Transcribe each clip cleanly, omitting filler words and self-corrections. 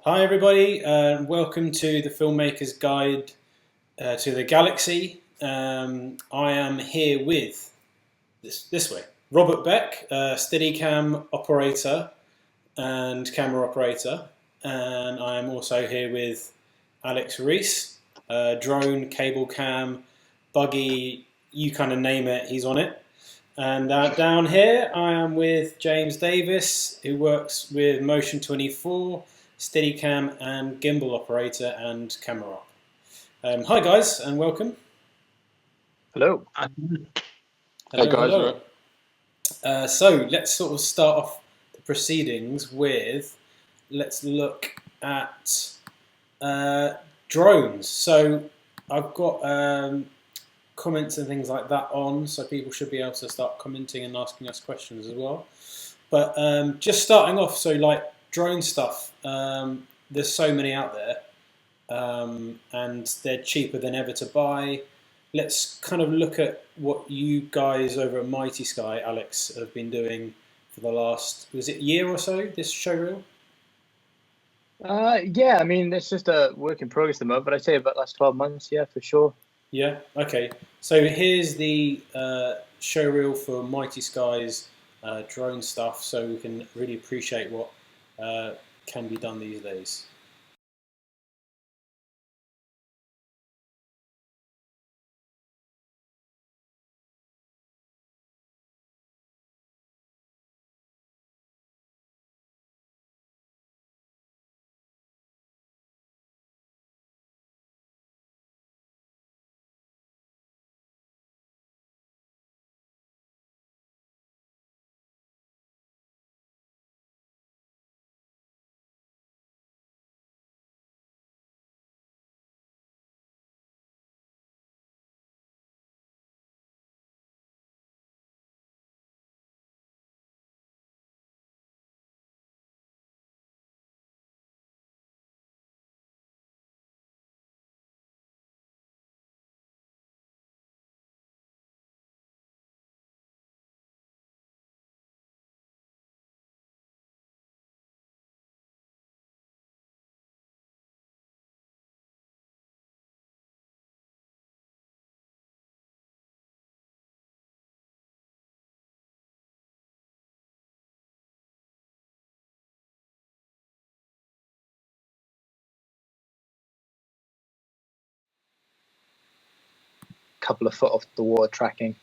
Hi everybody, welcome to the Filmmakers Guide to the Galaxy. I am here with, this way, Robert Beck, Steadicam operator and camera operator. And I am also here with Alex Rees, drone, cable cam, buggy, you kind of name it, he's on it. And down here I am with James Davis, who works with Motion 24, Steadicam and Gimbal operator and camera op. Hi guys and welcome. Hello. Hello, guys. hello. So let's sort of start off the proceedings with, let's look at drones. So I've got comments and things like that on, so people should be able to start commenting and asking us questions as well. But just starting off, so like drone stuff, there's so many out there, and they're cheaper than ever to buy. Let's kind of look at what you guys over at Mighty Sky, Alex, have been doing for the last, was it year or so, this showreel? Yeah, I mean, it's just a work in progress at the moment, but I'd say about the last 12 months, yeah, for sure. Yeah, okay. So here's the showreel for Mighty Sky's drone stuff, so we can really appreciate what can be done these days. Couple of foot off the water tracking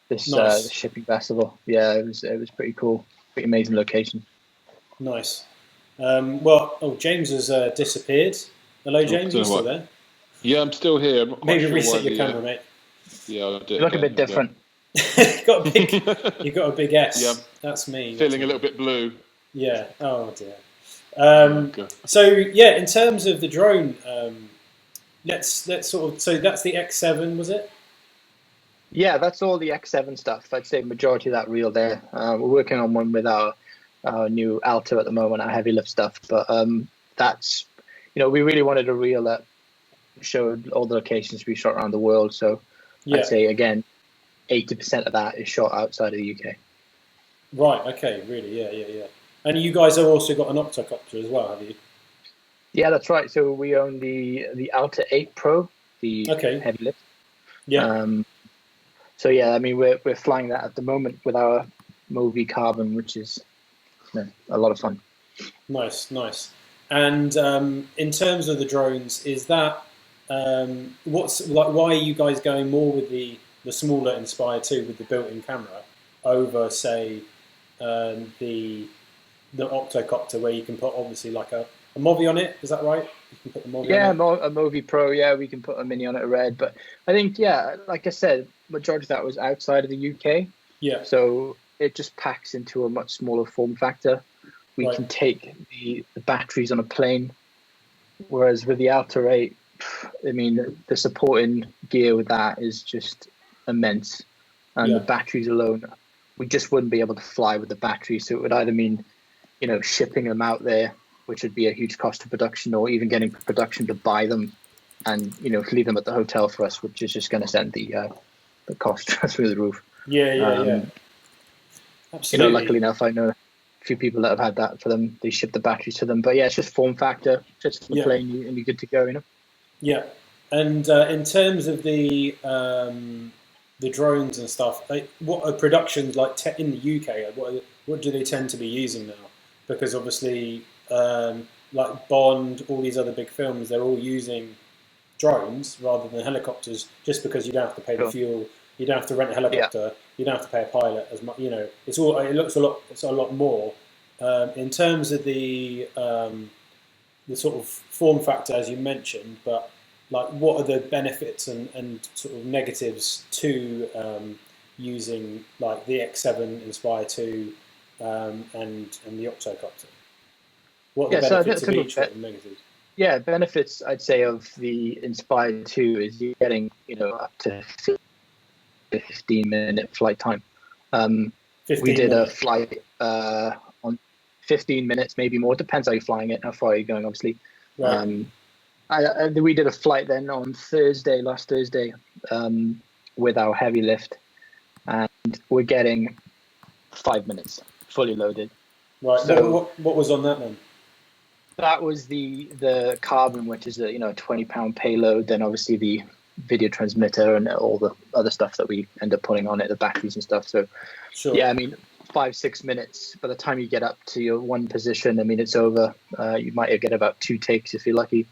this Nice. shipping vessel. Yeah, it was pretty cool, pretty amazing location. Nice. James has disappeared. Hello, James. You still there? Yeah, I'm still here. I'm not quite Maybe sure reset why your camera, mate. Yeah, I did. You look a bit different. you got a big S. Yeah, that's me. Feeling a little bit blue. Yeah. Oh dear. So yeah, in terms of the drone, let's sort of. So that's the X7, was it? Yeah, that's all the X7 stuff. I'd say majority of that reel there. We're working on one with our new Alto at the moment, our heavy lift stuff. But that's, we really wanted a reel that showed all the locations we shot around the world. So yeah. I'd say, again, 80% of that is shot outside of the UK. Right, okay, really, yeah. And you guys have also got an octocopter as well, have you? Yeah, that's right. So we own the Alta 8 Pro, the heavy lift. Yeah. So yeah, I mean, we're flying that at the moment with our Movi Carbon, which is a lot of fun. Nice. And in terms of the drones, is that why are you guys going more with the smaller Inspire 2 with the built-in camera over, say, the octocopter where you can put obviously like a Movi on it? Is that right? You can put the Movi on it. A Movi Pro. Yeah, we can put a Mini on it, a Red. But I think, yeah, like I said, majority of that was outside of the UK. Yeah. So it just packs into a much smaller form factor. We can take the batteries on a plane, whereas with the Alta 8, I mean, the supporting gear with that is just immense. And the batteries alone, we just wouldn't be able to fly with the batteries. So it would either mean, shipping them out there, which would be a huge cost of production, or even getting production to buy them and, leave them at the hotel for us, which is just going to send the cost through the roof. Yeah. Absolutely. Luckily enough, I know few people that have had that for them. They ship the batteries to them. But yeah, it's just form factor. Just the plane, and you're good to go. Yeah, and in terms of the drones and stuff, what are productions like in the UK? What do they tend to be using now? Because obviously, like Bond, all these other big films, they're all using drones rather than helicopters, just because you don't have to pay the fuel, you don't have to rent a helicopter, you don't have to pay a pilot as much. It's all. It looks a lot. It's a lot more in terms of the sort of form factor, as you mentioned, but like, what are the benefits and sort of negatives to using like the X7 Inspire 2 and the Octocopter? What are the benefits of each and negatives? Yeah, benefits I'd say of the Inspire 2 is you're getting up to 15-minute flight time. We did a flight on 15 minutes, maybe more. Depends how you're flying it, how far you're going, obviously. Right. We did a flight then on last Thursday, with our heavy lift, and we're getting 5 minutes fully loaded. Right. So what was on that then? That was the Carbon, which is a 20-pound payload. Then obviously the video transmitter and all the other stuff that we end up putting on it, the batteries and stuff. So yeah, I mean 5-6 minutes. By the time you get up to your one position, I mean it's over. You might get about 2 takes if you're lucky.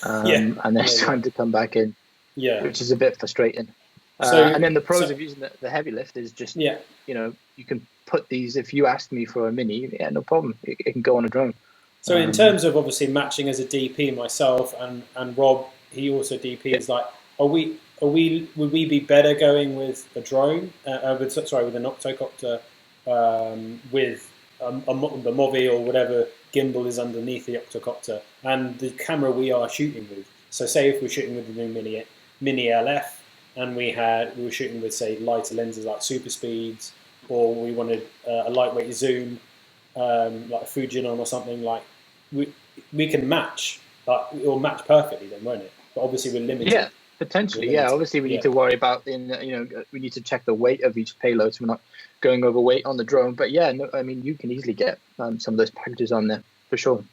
And then it's time to come back in, which is a bit frustrating. And then the pros of using the heavy lift is just, you can put these, if you asked me for a mini, no problem, it can go on a drone. So in terms of obviously matching as a DP, myself and Rob, he also DP is like, would we be better going with a drone, with an octocopter, with the Movi or whatever gimbal is underneath the octocopter, and the camera we are shooting with? So say if we're shooting with the new mini LF, and we were shooting with, say, lighter lenses like super speeds, or we wanted a lightweight zoom, like a Fujinon or something, like we can match, like it'll match perfectly then, won't it? But obviously we're limited. Yeah, potentially. Yeah, obviously we need to worry about we need to check the weight of each payload, so we're not going overweight on the drone. But yeah, no, I mean you can easily get some of those packages on there for sure.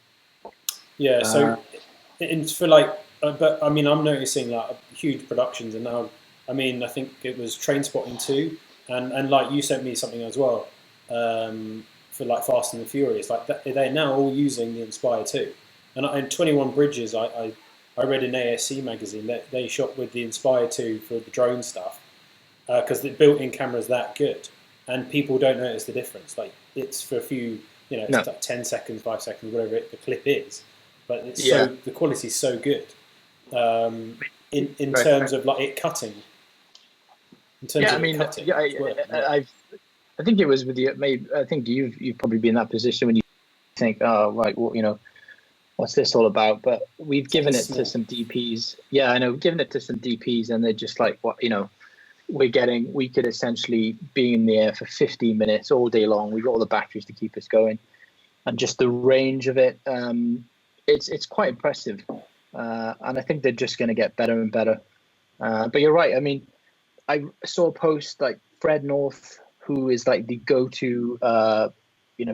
Yeah. So it's for like, but I mean I'm noticing like huge productions, and now I mean I think it was Trainspotting 2, and like you sent me something as well. For like Fast and the Furious, like they're now all using the Inspire 2, and 21 Bridges, I read in ASC magazine that they shot with the Inspire 2 for the drone stuff, because the built-in camera's that good, and people don't notice the difference. Like it's for a few, it's like 10 seconds, 5 seconds, whatever the clip is, but it's the quality's so good. In terms of like it cutting. In terms of cutting, I think it was with you. Maybe I think you've probably been in that position when you think, oh right, well, what's this all about? But we've given it to some DPs. Yeah, I know, we've given it to some DPs, and they're just like, what, we could essentially be in the air for 15 minutes all day long. We've got all the batteries to keep us going, and just the range of it, it's quite impressive. And I think they're just going to get better and better. But you're right. I mean, I saw a post like Fred North, who is like the go-to,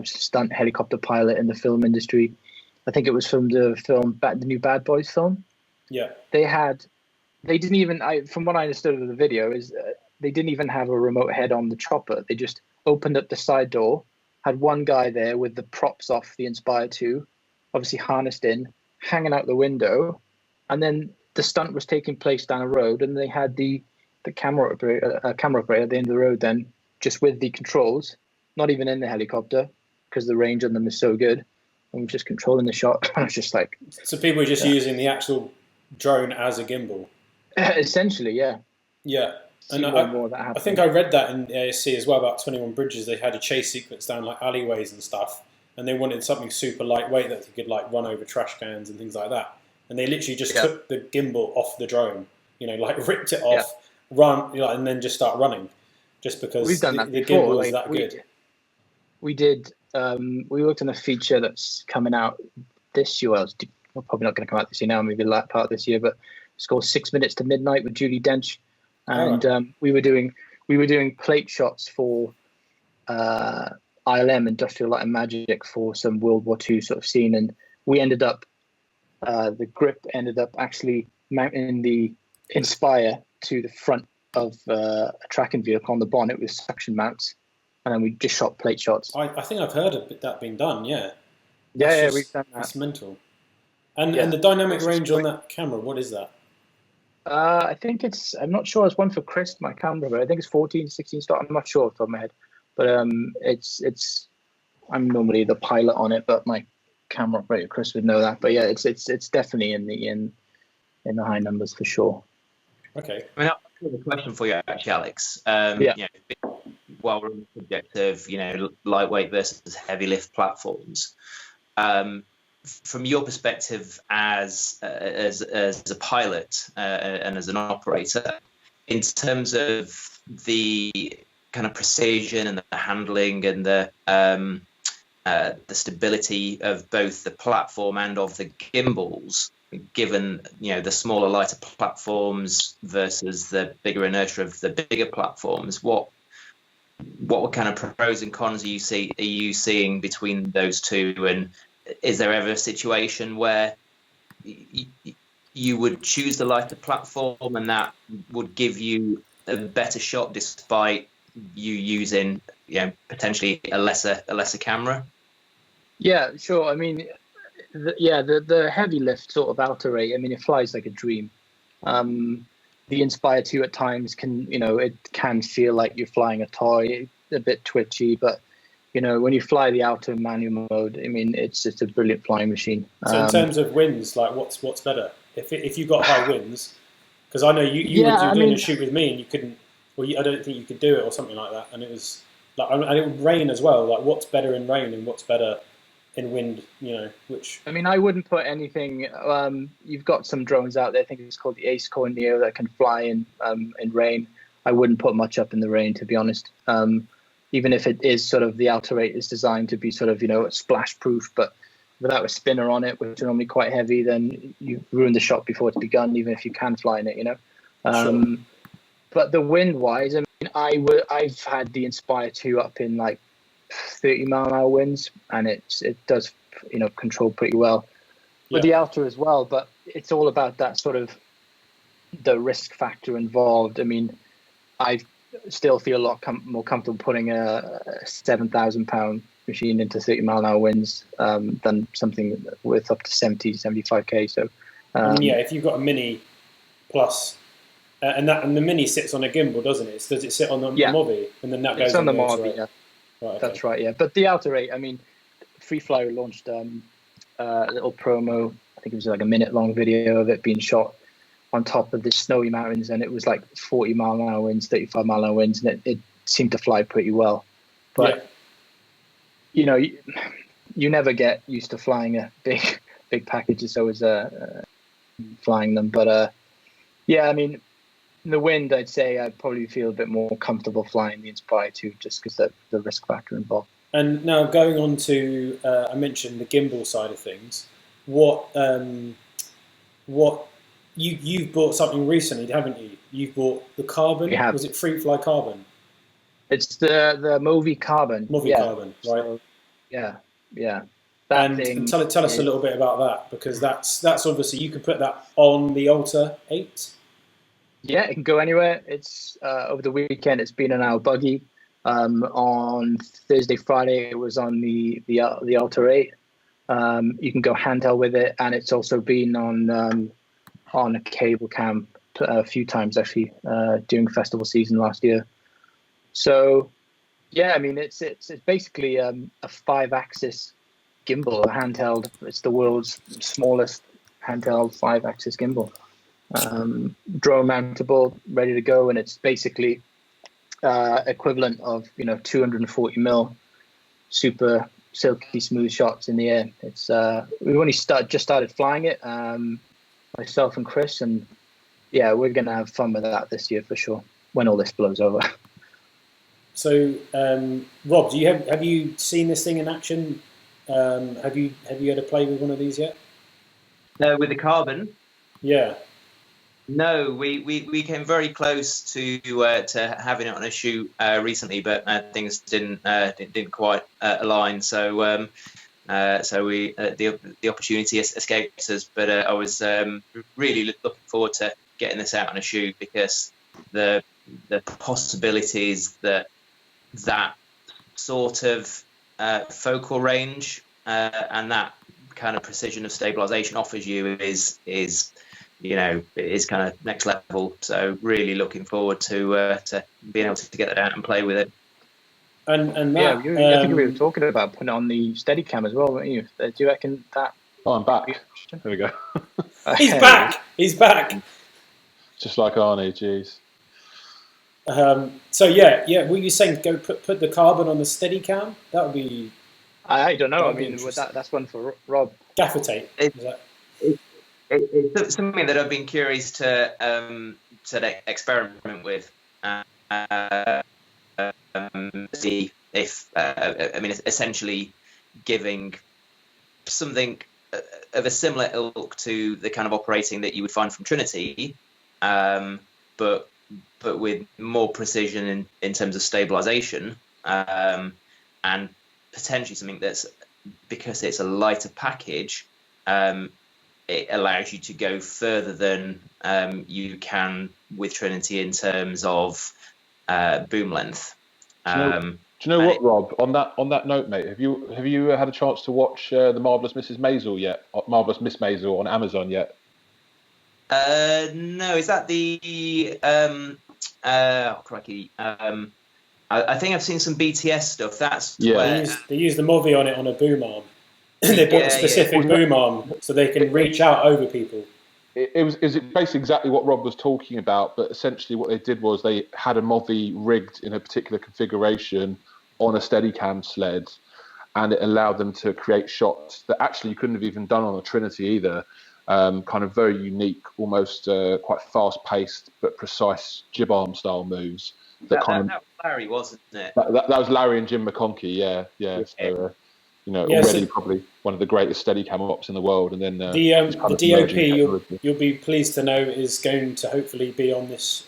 stunt helicopter pilot in the film industry. I think it was from the film, the new Bad Boys film. Yeah. They didn't even, from what I understood of the video, is they didn't even have a remote head on the chopper. They just opened up the side door, had one guy there with the props off the Inspire 2, obviously harnessed in, hanging out the window, and then the stunt was taking place down a road, and they had the camera operator at the end of the road then, just with the controls, not even in the helicopter, because the range on them is so good. I'm just controlling the shot. I was just like... So people are just using the actual drone as a gimbal? Essentially, yeah. Yeah. And I think I read that in ASC as well about 21 Bridges. They had a chase sequence down like alleyways and stuff, and they wanted something super lightweight that you could like run over trash cans and things like that. And they literally just took the gimbal off the drone, like ripped it off, run, and then just start running. Just because we've done that the before. gimbal is that good. We did. We worked on a feature that's coming out this year. Well, probably not going to come out this year now. Maybe the last part of this year, but it's called 6 Minutes to Midnight with Judi Dench, and we were doing plate shots for ILM, Industrial Light and Magic, for some World War II sort of scene, and we ended up the grip ended up actually mounting the Inspire to the front of a tracking vehicle on the bonnet with suction mounts, and then we just shot plate shots. I think I've heard of that being done. Yeah. Yeah, we've done that. That's mental. And Yeah. and the dynamic range on that camera, what is that? I think I'm not sure. It's one for Chris, my camera, but I think it's 14, 16 start. I'm not sure off the top of my head, but I'm normally the pilot on it, but my camera operator Chris would know that. But yeah, it's definitely in the high numbers for sure. Okay. I mean, I have a question for you, actually, Alex. While we're on the subject of lightweight versus heavy lift platforms, from your perspective as a pilot and as an operator, in terms of the kind of precision and the handling and the stability of both the platform and of the gimbals, given the smaller, lighter platforms versus the bigger inertia of the bigger platforms, what kind of pros and cons are you seeing between those two? And is there ever a situation where you would choose the lighter platform and that would give you a better shot despite you using potentially a lesser camera? Yeah, sure. I mean, the heavy lift sort of outer rate, I mean, it flies like a dream. The Inspire 2 at times it can feel like you're flying a toy, a bit twitchy, but when you fly the outer manual mode, I mean, it's a brilliant flying machine. So in terms of winds, like what's better? If you got high winds, because I know you were doing a shoot with me and you couldn't, I don't think you could do it or something like that, and it was like, and it would rain as well. Like, what's better in rain and what's better in wind? Which, I mean, I wouldn't put anything. You've got some drones out there. I think it's called the Ace Core Neo that can fly in rain. I wouldn't put much up in the rain, to be honest. Even if it is sort of the outer rate is designed to be sort of splash proof, but without a spinner on it, which are normally quite heavy, then you ruin the shot before it's begun, even if you can fly in it. Sure. But the wind wise, I mean, I've had the Inspire 2 up in like 30-mile-an-hour winds, and it does control pretty well with the outer as well. But it's all about that sort of the risk factor involved. I mean, I still feel a lot more comfortable putting a 7,000-pound machine into 30-mile-an-hour winds than something with up to 70, 75k. So if you've got a Mini Plus, and the Mini sits on a gimbal, doesn't it? Does it sit on the Movi, and then that goes on the Movi? Movi, yeah. Right, okay. That's right, yeah. But the outer rate, I mean, Freefly launched a little promo. I think it was like a minute-long video of it being shot on top of the snowy mountains, and it was like 40-mile-an-hour winds, 35-mile-an-hour winds, and it seemed to fly pretty well. But you never get used to flying a big package. It's always flying them. But I mean, in the wind, I'd say I'd probably feel a bit more comfortable flying the Inspire 2 just because the risk factor involved. And now going on to, I mentioned the gimbal side of things. What you've bought something recently, haven't you? You've bought the Carbon. Was it Freefly Carbon? It's the Movi Carbon. Movi Carbon, right? So, yeah. And tell us a little bit about that, because that's obviously you can put that on the Alta 8. Yeah, it can go anywhere. It's over the weekend. It's been in our buggy. On Thursday, Friday, it was on the Alta 8. You can go handheld with it, and it's also been on a cable cam a few times actually during festival season last year. So yeah, I mean it's basically a 5-axis gimbal, a handheld. It's the world's smallest handheld 5-axis gimbal, drone mountable, ready to go, and it's basically equivalent of 240 mil super silky smooth shots in the air. It's we've only just started flying it, myself and Chris, and yeah, we're gonna have fun with that this year for sure when all this blows over. So Rob, have you seen this thing in action? Have you had a play with one of these yet? With the Carbon? Yeah. No, we came very close to having it on a shoot recently, but things didn't quite align. So we the opportunity escaped us. But I was really looking forward to getting this out on a shoot, because the possibilities that sort of focal range and that kind of precision of stabilization offers you is kind of next level. So really looking forward to being able to get that out and play with it. And Yeah, that, I think we were talking about putting it on the Steadicam as well, weren't you? Do you reckon that? Oh, I'm back. There we go. he's back. He's back. Just like Arnie, jeez. So yeah. Were you saying go put the carbon on the Steadicam? That would be. I don't know. I That'd be mean, that's one for Rob. Gaffer tape. It's something that I've been curious to experiment with. See if essentially giving something of a similar ilk to the kind of operating that you would find from Trinity, but with more precision in terms of stabilization, and potentially something that's, because it's a lighter package, it allows you to go further than you can with Trinity in terms of boom length. Do you know what, Rob? On that note, mate, have you had a chance to watch the Marvelous Mrs. Maisel yet? Marvelous Miss Maisel on Amazon yet? No, is that the crikey? I think I've seen some BTS stuff. That's where they use the Movi on it on a boom arm. They bought a specific boom arm so they can reach out over people. It was basically exactly what Rob was talking about, but essentially what they did was they had a Movi rigged in a particular configuration on a Steadicam sled, and it allowed them to create shots that actually you couldn't have even done on a Trinity either. Kind of very unique, almost quite fast-paced but precise jib arm style moves. That was Larry, wasn't it? That was Larry and Jim McConkey, yeah. So, already probably one of the greatest Steadicam ops in the world. And then the DOP, you'll be pleased to know, is going to hopefully be on this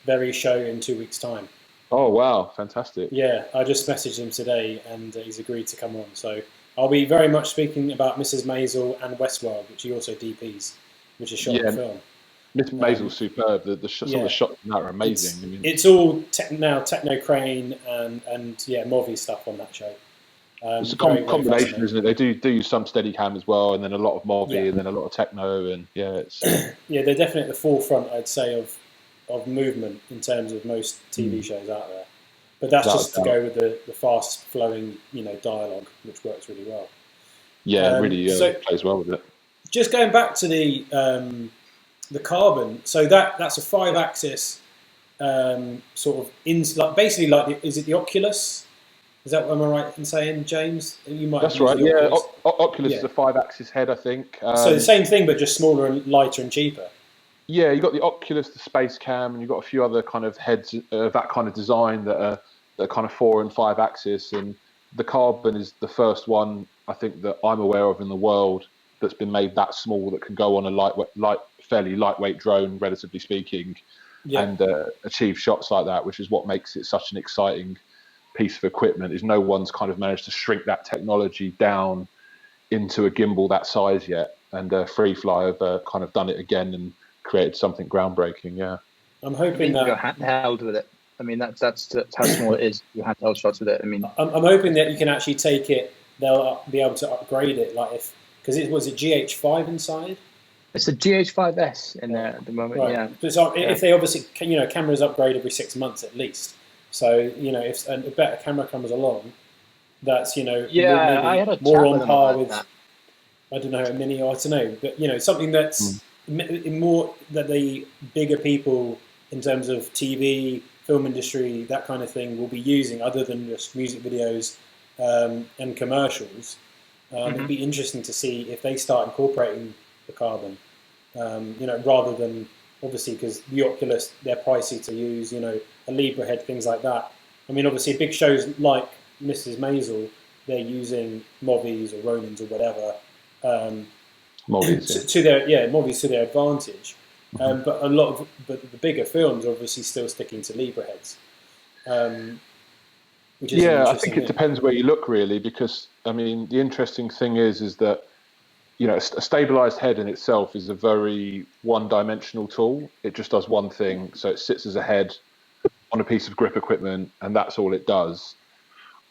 very show in 2 weeks' time. Oh, wow. Fantastic. Yeah, I just messaged him today and he's agreed to come on. So I'll be very much speaking about Mrs. Maisel and Westworld, which he also DPs, which is shot in film. Miss Maisel's superb. Some of the shots in that are amazing. It's all now Techno Crane and Movi stuff on that show. It's a combination, isn't it? They do use some Steadicam as well, and then a lot of Movi, and then a lot of Techno, and it's they're definitely at the forefront, I'd say, of movement in terms of most TV shows out there. But that's just to go with the fast flowing, dialogue, which works really well. Yeah, really plays well with it. Just going back to the carbon, so that's a 5-axis sort of basically like is it the Oculus? Is that what am I right in saying, James? You might. That's right. Yeah, Oculus is a 5-axis head, I think. So the same thing, but just smaller and lighter and cheaper. Yeah, you got the Oculus, the Space Cam, and you've got a few other kind of heads of that kind of design that are kind of 4 and 5 axis. And the Carbon is the first one I think that I'm aware of in the world that's been made that small that can go on a fairly lightweight drone, relatively speaking, and achieve shots like that, which is what makes it such an exciting piece of equipment. Is no one's kind of managed to shrink that technology down into a gimbal that size yet, and FreeFly have kind of done it again and created something groundbreaking. Yeah, I'm hoping that you're handheld with it. I mean, that's how small it is. You handheld shots with it. I mean, I'm hoping that you can actually take it. They'll be able to upgrade it, because it was a GH5 inside. It's a GH5S in there at the moment. Right. Yeah. So if they obviously, cameras upgrade every 6 months at least. So if a better camera comes along, that's I had a more on par with that. I don't know, a Mini, or I don't know, but something that's more that the bigger people in terms of TV, film industry, that kind of thing will be using, other than just music videos and commercials. It'd be interesting to see if they start incorporating the Carbon, rather than, obviously, because the Oculus, they're pricey to use, a Libra head, things like that. I mean, obviously, big shows like Mrs. Maisel, they're using Movis or Ronins or whatever, Movis to their advantage. But the bigger films are obviously still sticking to Libra heads, which is an Yeah, I interesting think it thing. depends where you look, really, because I mean, the interesting thing is that a stabilized head in itself is a very one-dimensional tool. It just does one thing, so it sits as a head on a piece of grip equipment, and that's all it does.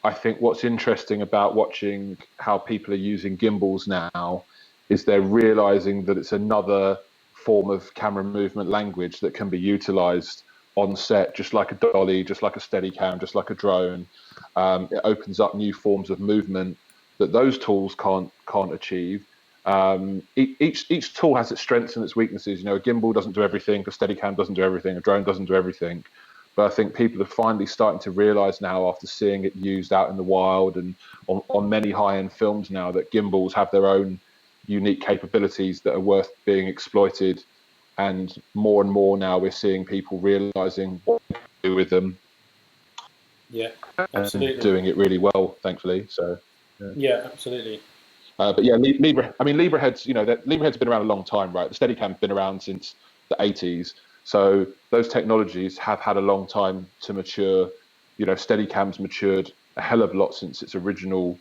I think what's interesting about watching how people are using gimbals now is they're realizing that it's another form of camera movement language that can be utilized on set, just like a dolly, just like a Steadicam, just like a drone. It opens up new forms of movement that those tools can't achieve. Each tool has its strengths and its weaknesses. A gimbal doesn't do everything, a Steadicam doesn't do everything, a drone doesn't do everything. But I think people are finally starting to realize now, after seeing it used out in the wild and on many high-end films now, that gimbals have their own unique capabilities that are worth being exploited. And more now we're seeing people realizing what to do with them. Yeah, And absolutely. doing it really well, thankfully. So yeah, absolutely. But yeah, Libra. I mean, Libra heads. Libra heads been around a long time, right? The Steadicam's been around since the '80s, so those technologies have had a long time to mature. Steadicam's matured a hell of a lot since its original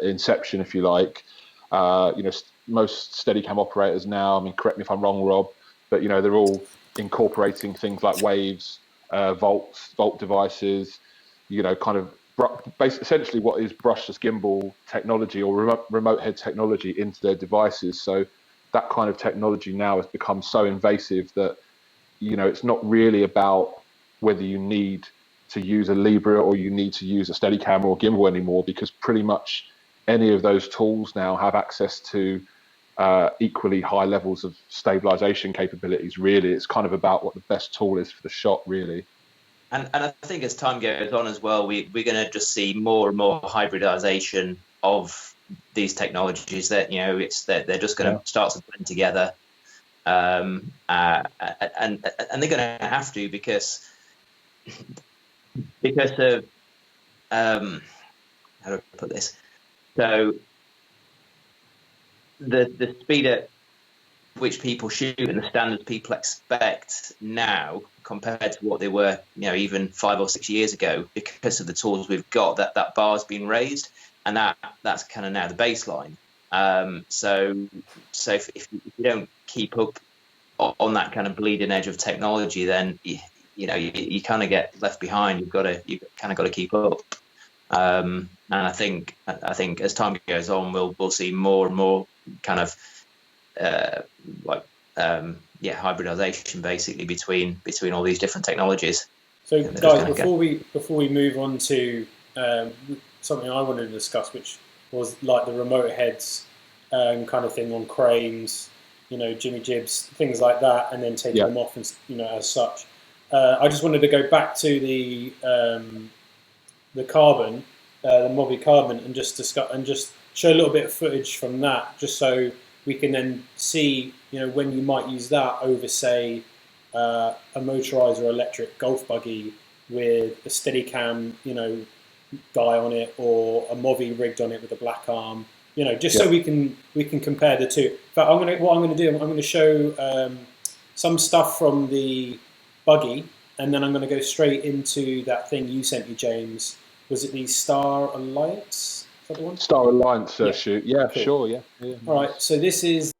inception, if you like. Most Steadicam operators now. I mean, correct me if I'm wrong, Rob, but they're all incorporating things like waves, volt devices. Kind of essentially what is brushless gimbal technology or remote head technology into their devices. So that kind of technology now has become so invasive that it's not really about whether you need to use a Libra or you need to use a Steadicam or gimbal anymore, because pretty much any of those tools now have access to equally high levels of stabilization capabilities. Really, it's kind of about what the best tool is for the shot, really. And I think as time goes on as well, we're going to just see more and more hybridization of these technologies. That they're just going to start to blend together, and they're going to have to because of how do I put this? So the speed at which people shoot and the standards people expect now compared to what they were, even 5 or 6 years ago, because of the tools we've got, that bar's been raised, and that's kind of now the baseline. So if you don't keep up on that kind of bleeding edge of technology, then you kind of get left behind. You've kind of got to keep up. And I think as time goes on, we'll see more and more kind of hybridization basically between all these different technologies. So, guys, before we move on to something I wanted to discuss, which was like the remote heads kind of thing on cranes, Jimmy Jibs, things like that, and then taking them off, and as such. I just wanted to go back to the carbon, the Movi carbon, and just discuss and just show a little bit of footage from that, just so we can then see, when you might use that over, say, a motorized or electric golf buggy with a Steadicam, guy on it, or a Movi rigged on it with a black arm, just so we can compare the two. In fact, what I'm going to do, I'm going to show some stuff from the buggy, and then I'm going to go straight into that thing you sent me, James. Was it the Star Alliance? Is that the one? Star Alliance shoot. Yeah, cool. Sure. Yeah. All right. So this is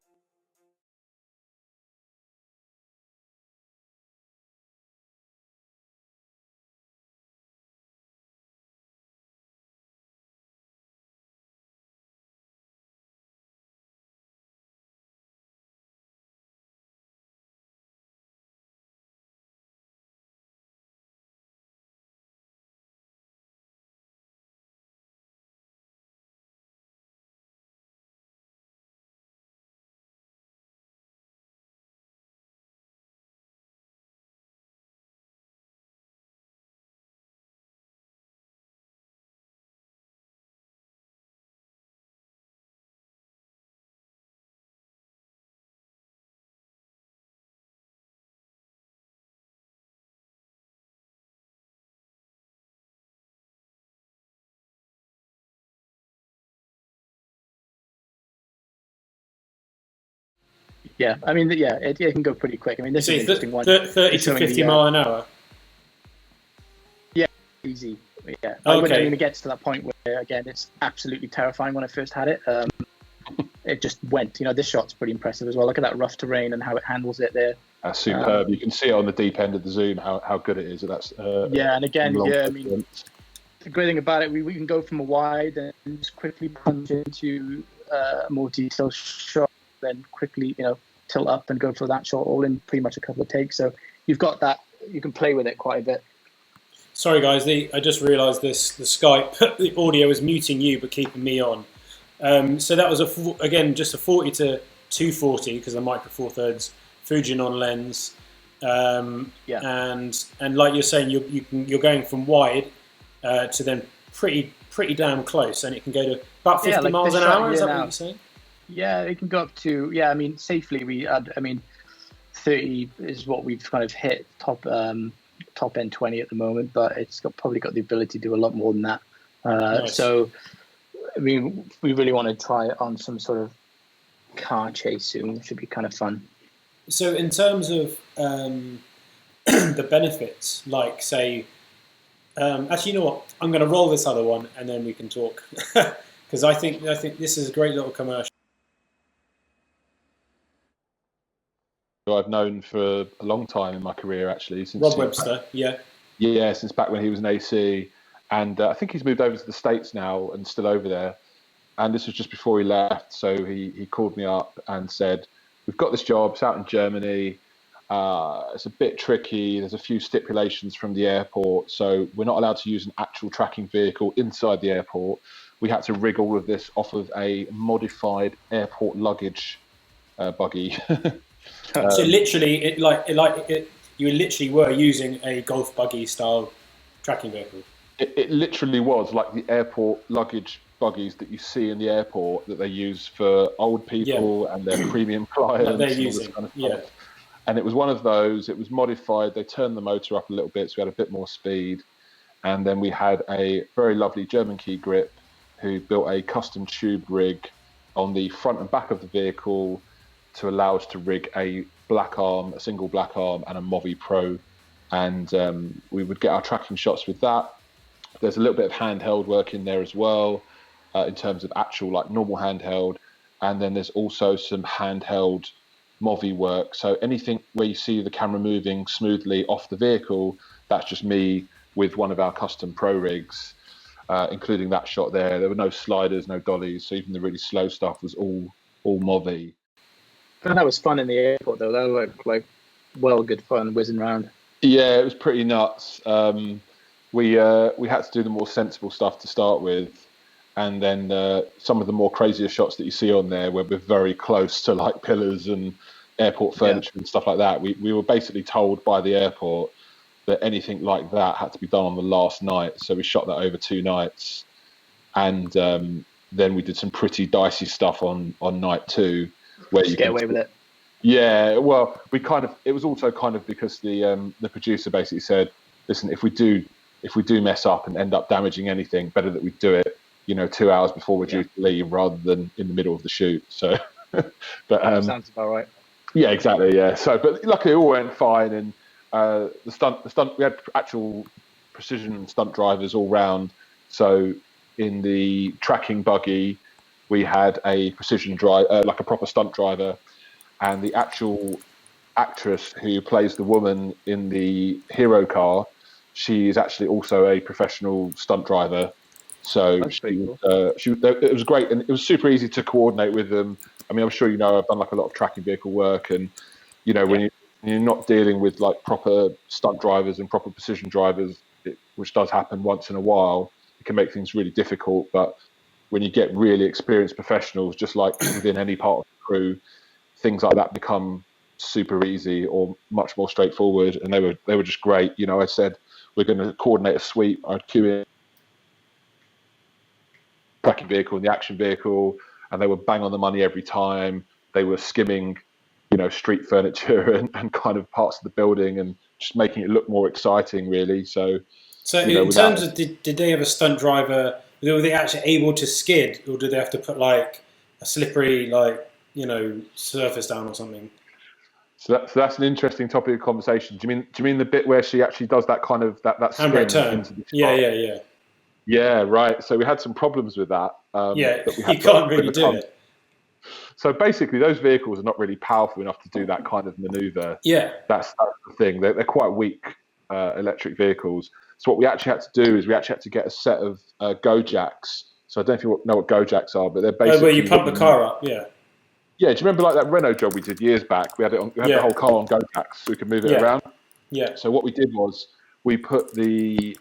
Yeah, I mean, yeah, it can go pretty quick. I mean, this is an interesting one. 30 to 50 mile an hour. Yeah, easy. Yeah, Okay. I mean, it gets to that point where, again, it's absolutely terrifying when I first had it. It just went. This shot's pretty impressive as well. Look at that rough terrain and how it handles it there. That's superb. You can see it on the deep end of the zoom how good it is. That's yeah, and again, I mean, the great thing about it, we can go from a wide and just quickly punch into a more detailed shot, then quickly tilt up and go for that shot all in pretty much a couple of takes. So you've got that. You can play with it quite a bit. Sorry guys, I just realised the Skype, the audio is muting you but keeping me on. So that was again just a 40 to 240 because the micro four thirds Fujinon lens. And like you're saying, you're going from wide to then pretty damn close, and it can go to about 50 miles an hour. Is that what you're saying? Yeah, it can go up to I mean, safely we had. I mean, 30 is what we've kind of hit top end 20 at the moment, but it's probably got the ability to do a lot more than that. Nice. So, I mean, we really want to try it on some sort of car chase soon. It should be kind of fun. So in terms of the benefits, like say, actually, you know what? I'm going to roll this other one and then we can talk because I think this is a great little commercial. I've known for a long time in my career, actually. Since Rob Webster, yeah, since back when he was an AC, and I think he's moved over to the States now and still over there. And this was just before he left, so he called me up and said, "We've got this job. It's out in Germany. It's a bit tricky. There's a few stipulations from the airport, so we're not allowed to use an actual tracking vehicle inside the airport. We had to rig all of this off of a modified airport luggage buggy." So literally, you literally were using a golf buggy style tracking vehicle. It literally was like the airport luggage buggies that you see in the airport that they use for old people and their premium clients. That they're using, kind of stuff. And it was one of those. It was modified. They turned the motor up a little bit, so we had a bit more speed. And then we had a very lovely German key grip who built a custom tube rig on the front and back of the vehicle to allow us to rig a single black arm and a Movi Pro. And we would get our tracking shots with that. There's a little bit of handheld work in there as well, in terms of actual like normal handheld. And then there's also some handheld Movi work. So anything where you see the camera moving smoothly off the vehicle, that's just me with one of our custom pro rigs, including that shot there. There were no sliders, no dollies. So even the really slow stuff was all Movi. And that was fun in the airport, though. That was like well good fun whizzing around. Yeah, it was pretty nuts. We had to do the more sensible stuff to start with, and then some of the more crazier shots that you see on there, where we're very close to like pillars and airport furniture and stuff like that. We were basically told by the airport that anything like that had to be done on the last night. So we shot that over 2 nights, and then we did some pretty dicey stuff on night 2. Where you get away with it. Yeah, well, it was also kind of because the producer basically said, listen, if we do mess up and end up damaging anything, better that we do it, 2 hours before we're due to leave rather than in the middle of the shoot. So, but sounds about right. Yeah, exactly. Yeah. So, but luckily it all went fine, and the stunt we had actual precision stunt drivers all round. So in the tracking buggy, we had a precision drive, like a proper stunt driver, and the actual actress who plays the woman in the hero car, she is actually also a professional stunt driver. So it was great, and it was super easy to coordinate with them. I mean, I'm sure I've done like a lot of tracking vehicle work, and when you're not dealing with like proper stunt drivers and proper precision drivers, which does happen once in a while, it can make things really difficult. But when you get really experienced professionals, just like within any part of the crew, things like that become super easy or much more straightforward. And they were just great. I said, we're going to coordinate a sweep. I'd cue in the tracking vehicle and the action vehicle, and they were bang on the money every time. They were skimming, street furniture and kind of parts of the building and just making it look more exciting, really. So in terms of, did they have a stunt driver? Were they actually able to skid, or do they have to put like a slippery surface down or something. So that's an interesting topic of conversation. Do you mean the bit where she actually does that kind of that spin Handbrake turn. into the Yeah. Yeah, right. So we had some problems with that. That we had you can't really do it. So basically, those vehicles are not really powerful enough to do that kind of maneuver. Yeah. That's the thing. They're quite weak electric vehicles. So what we actually had to do is we actually had to get a set of Go jacks. So I don't know if you know what Go jacks are, but they're basically where you pump the car up. Yeah. Yeah. Do you remember like that Renault job we did years back? We had the whole car on Go jacks, so we could move it around. Yeah. So what we did was we put the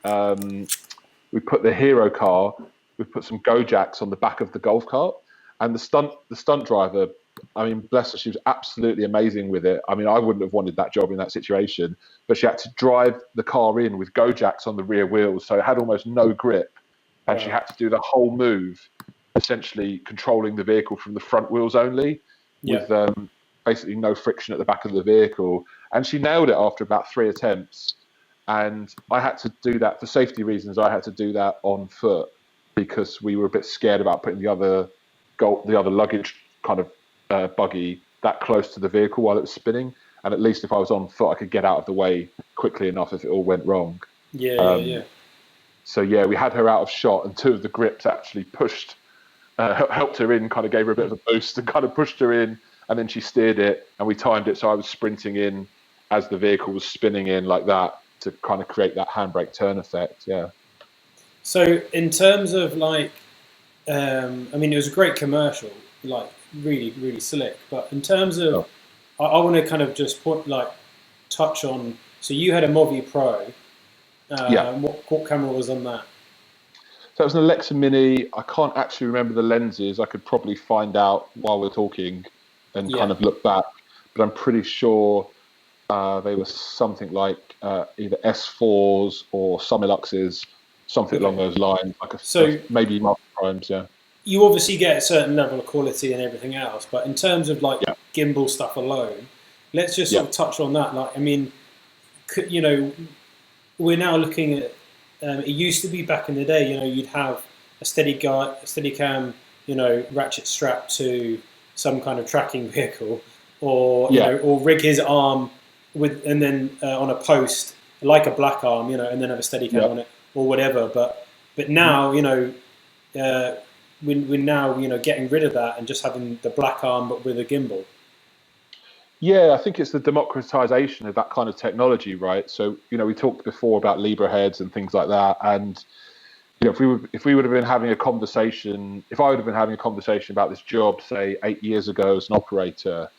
hero car. We put some Go jacks on the back of the golf cart. And the stunt driver, I mean, bless her, she was absolutely amazing with it. I mean, I wouldn't have wanted that job in that situation, but she had to drive the car in with Go jacks on the rear wheels, so it had almost no grip, and she had to do the whole move, essentially controlling the vehicle from the front wheels only, with basically no friction at the back of the vehicle. And she nailed it after about 3 attempts. And I had to do that for safety reasons. I had to do that on foot because we were a bit scared about putting the other luggage kind of buggy that close to the vehicle while it was spinning, and at least if I was on foot I could get out of the way quickly enough if it all went wrong. So we had her out of shot, and 2 of the grips actually pushed helped her in, kind of gave her a bit of a boost and kind of pushed her in, and then she steered it, and we timed it so I was sprinting in as the vehicle was spinning in like that to kind of create that handbrake turn effect. So in terms of like I mean, it was a great commercial, like really, really slick. But in terms of, I want to kind of just touch on. So you had a Movi Pro. What camera was on that? So it was an Alexa Mini. I can't actually remember the lenses. I could probably find out while we're talking and kind of look back. But I'm pretty sure they were something like either S4s or Sumiluxes, something along those lines. Maybe multi-primes, You obviously get a certain level of quality and everything else, but in terms of gimbal stuff alone, let's just sort of touch on that. Like, I mean, we're now looking at. It used to be back in the day, you'd have a Steadicam, ratchet strapped to some kind of tracking vehicle, or or rig his arm and then on a post like a black arm, and then have a Steadicam on it or whatever. But now, we're now getting rid of that and just having the black arm but with a gimbal. Yeah, I think it's the democratization of that kind of technology, right? So we talked before about Libra heads and things like that, and if we would have been having a conversation, if I would have been having a conversation about this job, say 8 years ago as an operator,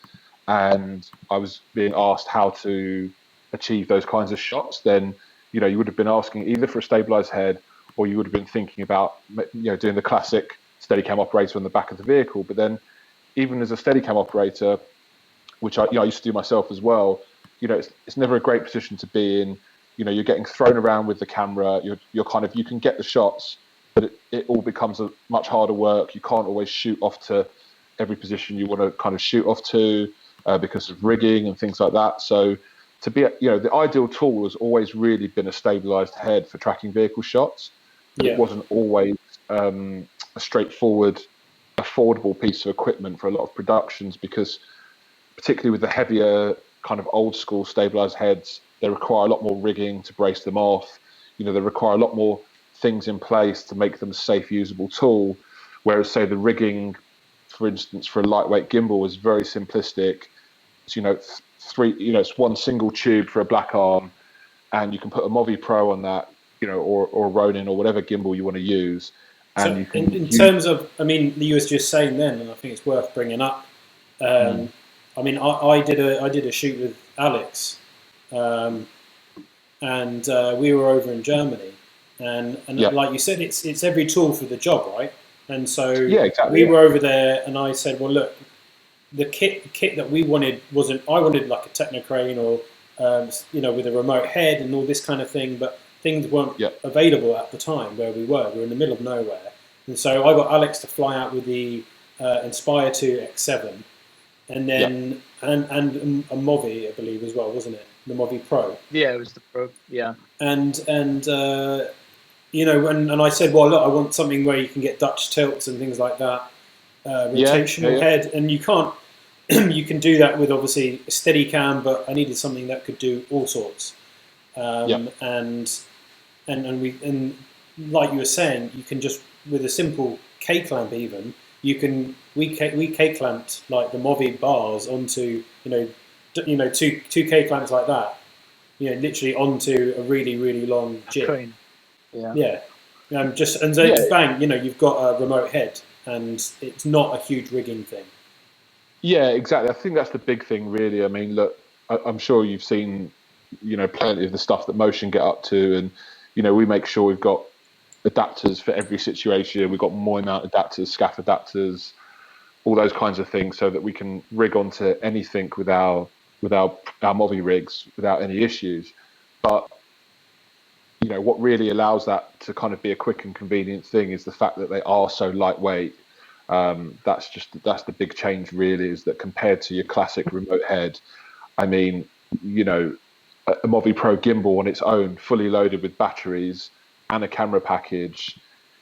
and I was being asked how to achieve those kinds of shots, then you would have been asking either for a stabilized head, or you would have been thinking about doing the classic Steadicam operator on the back of the vehicle. But then, even as a Steadicam operator, which I used to do myself as well, it's never a great position to be in. You're getting thrown around with the camera. You're kind of, you can get the shots, but it all becomes a much harder work. You can't always shoot off to every position you want to kind of shoot off to because of rigging and things like that. So to be, the ideal tool has always really been a stabilized head for tracking vehicle shots, but it wasn't always a straightforward, affordable piece of equipment for a lot of productions, because particularly with the heavier kind of old school stabilized heads, they require a lot more rigging to brace them off. They require a lot more things in place to make them a safe, usable tool. Whereas, say, the rigging, for instance, for a lightweight gimbal is very simplistic. It's, it's one single tube for a black arm, and you can put a Movi Pro on that, or a Ronin or whatever gimbal you want to use. And so you can in terms of, I mean, you was just saying then, and I think it's worth bringing up. I mean, I did a shoot with Alex, and we were over in Germany, and like you said, it's every tool for the job, right? And so we were over there, and I said, well, look, the kit that we wanted wasn't. I wanted like a Technocrane or with a remote head and all this kind of thing, but things weren't available at the time where we were. We were in the middle of nowhere, and so I got Alex to fly out with the Inspire 2 X7. And then and a Movi, I believe, as well, wasn't it? The Movi Pro. Yeah, it was the Pro. Yeah. And I said, well, look, I want something where you can get Dutch tilts and things like that, rotational head, and you can't. you can do that with obviously a Steadicam, but I needed something that could do all sorts. And like you were saying, you can just with a simple K clamp even we K clamped like the Movi bars onto two K clamps like that, literally onto a really long jig. Crane. Yeah. Bang, you've got a remote head, and it's not a huge rigging thing. Yeah, exactly. I think that's the big thing, really. I mean, look, I'm sure you've seen, plenty of the stuff that Motion get up to, and we make sure we've got adapters for every situation. We've got more mount adapters, scaff adapters, all those kinds of things, so that we can rig onto anything with our Movi rigs without any issues. But what really allows that to kind of be a quick and convenient thing is the fact that they are so lightweight. That's the big change, really, is that compared to your classic remote head, I mean, a Movi Pro gimbal on its own, fully loaded with batteries and a camera package,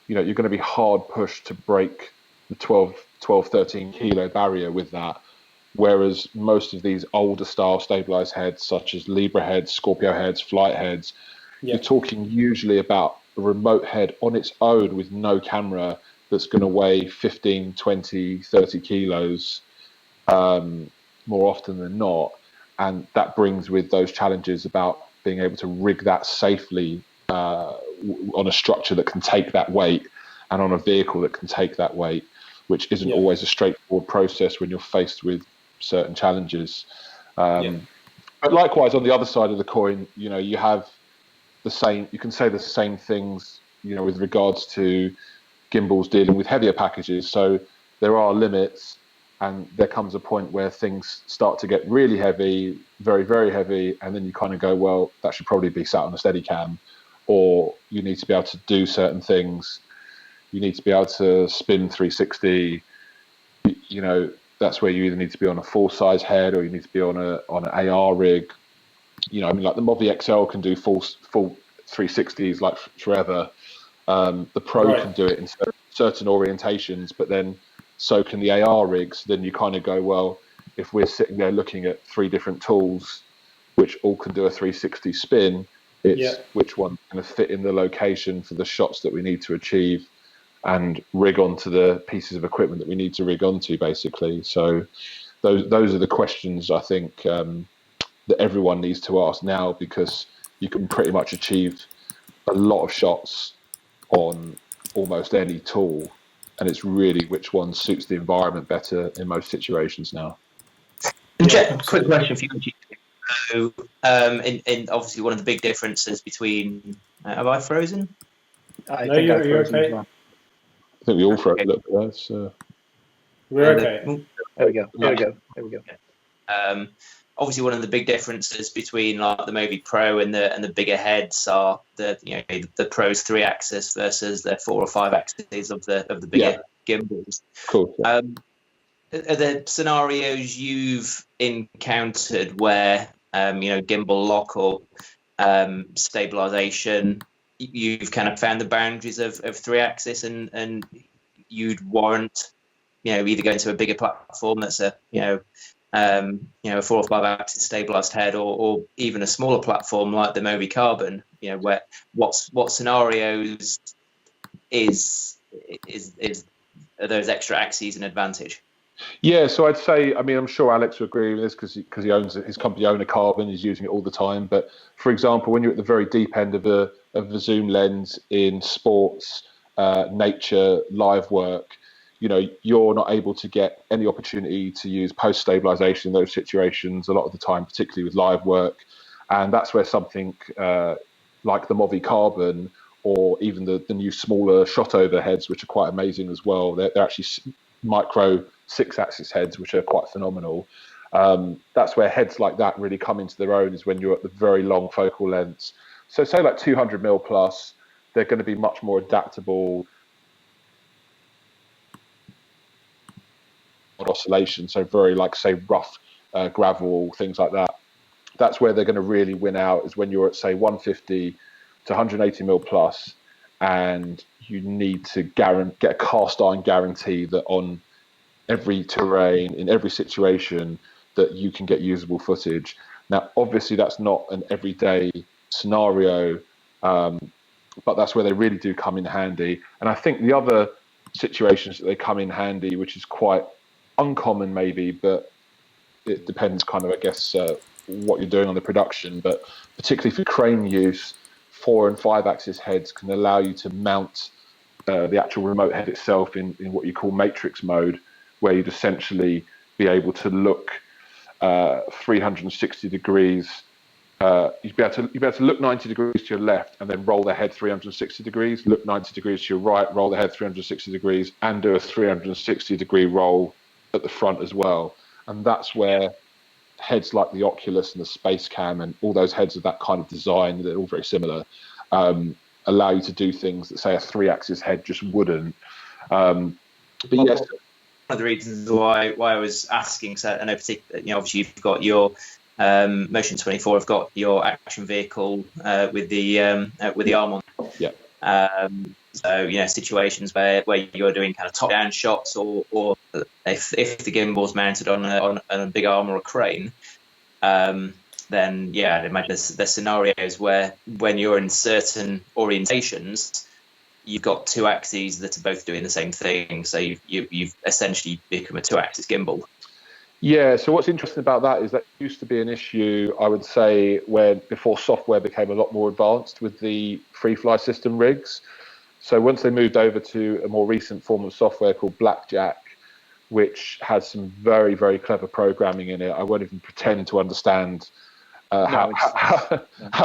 you're going to be hard pushed to break the 12, 13 kilo barrier with that. Whereas most of these older style stabilized heads, such as Libra heads, Scorpio heads, Flight heads, you're talking usually about a remote head on its own with no camera that's going to weigh 15, 20, 30 kilos more often than not. And that brings with those challenges about being able to rig that safely on a structure that can take that weight and on a vehicle that can take that weight, which isn't always a straightforward process when you're faced with certain challenges. But likewise, on the other side of the coin, you have you can say the same things, with regards to gimbals dealing with heavier packages. So there are limits, and there comes a point where things start to get really heavy, very, very heavy, and then you kind of go, well, that should probably be sat on a Steadicam, or you need to be able to do certain things. You need to be able to spin 360. That's where you either need to be on a full-size head, or you need to be on an AR rig. Like the Movi XL can do full 360s like forever. The Pro can do it in certain orientations, but then so can the AR rigs. Then you kind of go, well, if we're sitting there looking at 3 different tools, which all can do a 360 spin, it's which one's going to fit in the location for the shots that we need to achieve and rig onto the pieces of equipment that we need to rig onto, basically. So those are the questions I think that everyone needs to ask now, because you can pretty much achieve a lot of shots on almost any tool, and it's really which one suits the environment better in most situations now. Quick question for you. So, and obviously one of the big differences between have I frozen? I think you're okay. Well. I think we all froze a little bit. So. We're okay. There we go. Obviously, one of the big differences between like the Movi Pro and the bigger heads are the Pro's 3-axis versus the 4 or 5 axes of the bigger gimbals. Cool. Are there scenarios you've encountered where gimbal lock or stabilization, you've kind of found the boundaries of 3-axis and you'd warrant either going to a bigger platform that's a 4 or 5 axis stabilized head, or even a smaller platform like the Movi Carbon, where what scenarios are those extra axes an advantage? Yeah, so I'd say, I mean, I'm sure Alex will agree with this because he owns his company, own a Carbon, he's using it all the time. But for example, when you're at the very deep end of the zoom lens in sports, nature, live work, you're not able to get any opportunity to use post stabilization in those situations a lot of the time, particularly with live work. And that's where something like the Movi Carbon, or even the new smaller shot overheads, which are quite amazing as well. They're actually micro 6-axis heads, which are quite phenomenal. That's where heads like that really come into their own, is when you're at the very long focal lengths. So say like 200mm plus, they're going to be much more adaptable oscillation. So very like, say, rough gravel, things like that. That's where they're going to really win out, is when you're at, say, 150 to 180mm plus, and you need to get a cast iron guarantee that on every terrain, in every situation, that you can get usable footage. Now, obviously, that's not an everyday scenario, but that's where they really do come in handy. And I think the other situations that they come in handy, which is quite uncommon maybe, but it depends kind of, I guess, what you're doing on the production, but particularly for crane use, 4 and 5 axis heads can allow you to mount the actual remote head itself in what you call matrix mode, where you'd essentially be able to look 360 degrees. You'd be able to look 90 degrees to your left and then roll the head 360 degrees, look 90 degrees to your right, roll the head 360 degrees, and do a 360 degree roll at the front as well. And that's where heads like the Oculus and the Steadicam and all those heads of that kind of design, they're all very similar, allow you to do things that, say, a 3-axis head just wouldn't. But yes. One of the reasons why I was asking, so I know particularly, obviously you've got your Motion 24, I've got your action vehicle with the arm on. Yeah. So situations where you're doing kind of top-down shots, or if the gimbal's mounted on a big arm or a crane, then I'd imagine there's scenarios where when you're in certain orientations, you've got 2 axes that are both doing the same thing. So you've essentially become a 2-axis gimbal. Yeah, so what's interesting about that is that used to be an issue, I would say, before software became a lot more advanced with the free-fly system rigs. So once they moved over to a more recent form of software called Blackjack, which has some very, very clever programming in it, I won't even pretend to understand how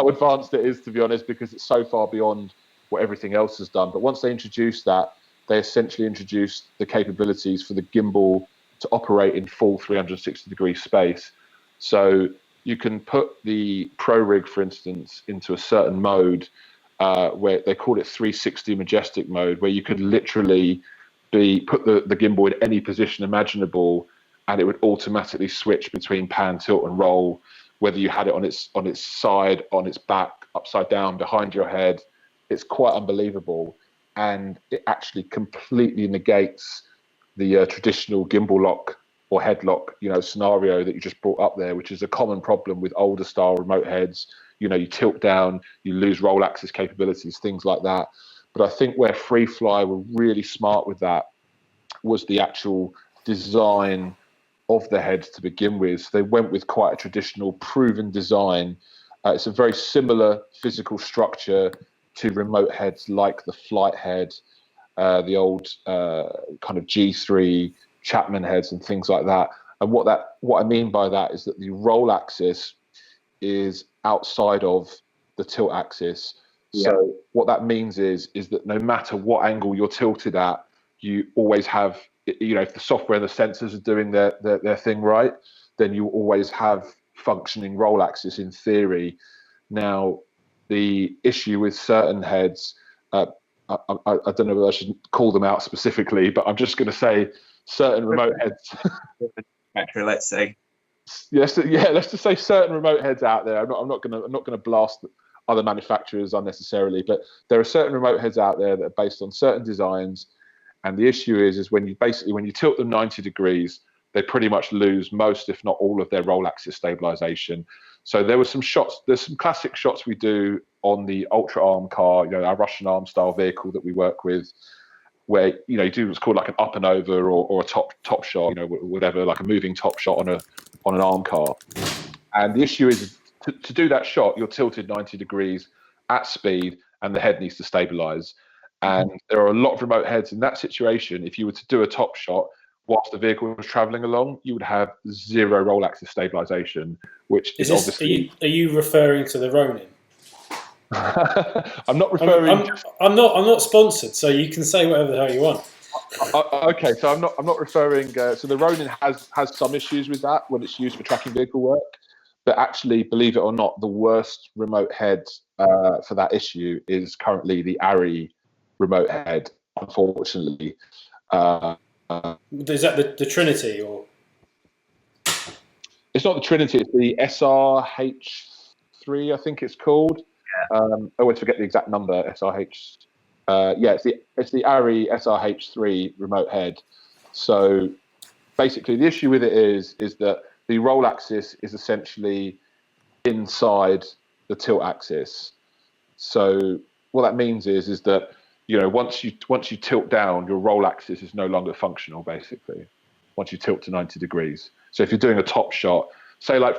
advanced it is, to be honest, because it's so far beyond what everything else has done. But once they introduced that, they essentially introduced the capabilities for the gimbal to operate in full 360 degree space. So you can put the Pro Rig, for instance, into a certain mode where they call it 360 majestic mode, where you could literally put the gimbal in any position imaginable, and it would automatically switch between pan, tilt, and roll, whether you had it on its side, on its back, upside down, behind your head. It's quite unbelievable, and it actually completely negates the traditional gimbal lock or headlock, scenario that you just brought up there, which is a common problem with older style remote heads. You tilt down, you lose roll axis capabilities, things like that. But I think where FreeFly were really smart with that was the actual design of the heads to begin with. So they went with quite a traditional, proven design. It's a very similar physical structure to remote heads like the Flight head, the old kind of G3 Chapman heads and things like that. And what I mean by that is that the roll axis is outside of the tilt axis. Yeah. So what that means is that no matter what angle you're tilted at, you always have, if the software and the sensors are doing their thing right, then you always have functioning roll axis in theory. Now, the issue with certain heads, I don't know if I should call them out specifically, but I'm just going to say certain remote heads. Let's say. Let's just say certain remote heads out there. I'm not going to blast other manufacturers unnecessarily, but there are certain remote heads out there that are based on certain designs, and the issue is when you tilt them 90 degrees, they pretty much lose most, if not all, of their roll axis stabilization. So there's some classic shots we do on the Ultra Arm car, our Russian Arm style vehicle that we work with, where you do what's called like an up and over or a top shot, whatever, like a moving top shot on an arm car. And the issue is to do that shot, you're tilted 90 degrees at speed, and the head needs to stabilize. And there are a lot of remote heads in that situation. If you were to do a top shot whilst the vehicle was traveling along, you would have 0 roll axis stabilization, which is obviously. Are you referring to the Ronin? I'm not referring. I'm not sponsored, so you can say whatever the hell you want. Okay, so I'm not referring. So the Ronin has some issues with that when it's used for tracking vehicle work, but actually, believe it or not, the worst remote head for that issue is currently the ARRI remote head. Unfortunately, is that the Trinity or? It's not the Trinity. It's the SRH3, I think it's called. I always forget the exact number. SRH. It's the ARRI SRH3 remote head. So basically the issue with it is that the roll axis is essentially inside the tilt axis. So what that means is that, you know, once you tilt down, your roll axis is no longer functional, basically, once you tilt to 90 degrees. So if you're doing a top shot, say like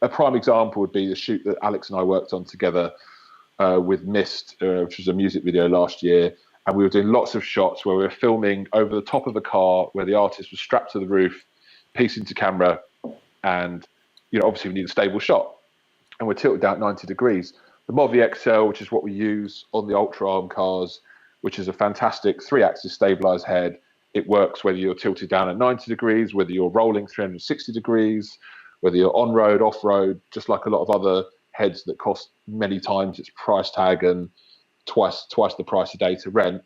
a prime example would be the shoot that Alex and I worked on together with Mist, which was a music video last year. And we were doing lots of shots where we were filming over the top of a car where the artist was strapped to the roof, piece into camera. And, you know, obviously we need a stable shot. And we're tilted down 90 degrees. The Movi XL, which is what we use on the Ultra Arm cars, which is a fantastic 3-axis stabilized head. It works whether you're tilted down at 90 degrees, whether you're rolling 360 degrees, whether you're on-road, off-road, just like a lot of other heads that cost many times its price tag and twice the price a day to rent.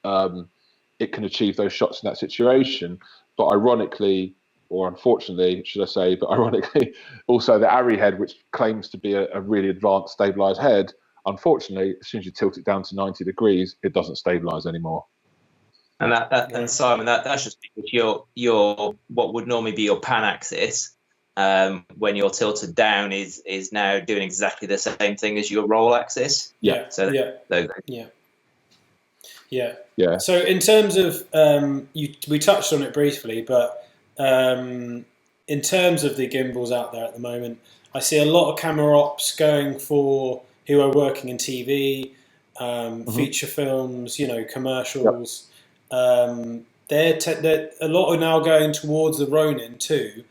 It can achieve those shots in that situation. But ironically, or unfortunately, should I say, but ironically, also the Arri head, which claims to be a really advanced stabilized head, unfortunately, as soon as you tilt it down to 90 degrees, it doesn't stabilize anymore. And and Simon, that's just because your what would normally be your pan axis, when you're tilted down, is now doing exactly the same thing as your roll axis. Yeah. So Yeah. So in terms of we touched on it briefly, but in terms of the gimbals out there at the moment, I see a lot of camera ops going for who are working in TV, feature films, you know, commercials. They're a lot are now going towards the Ronin too,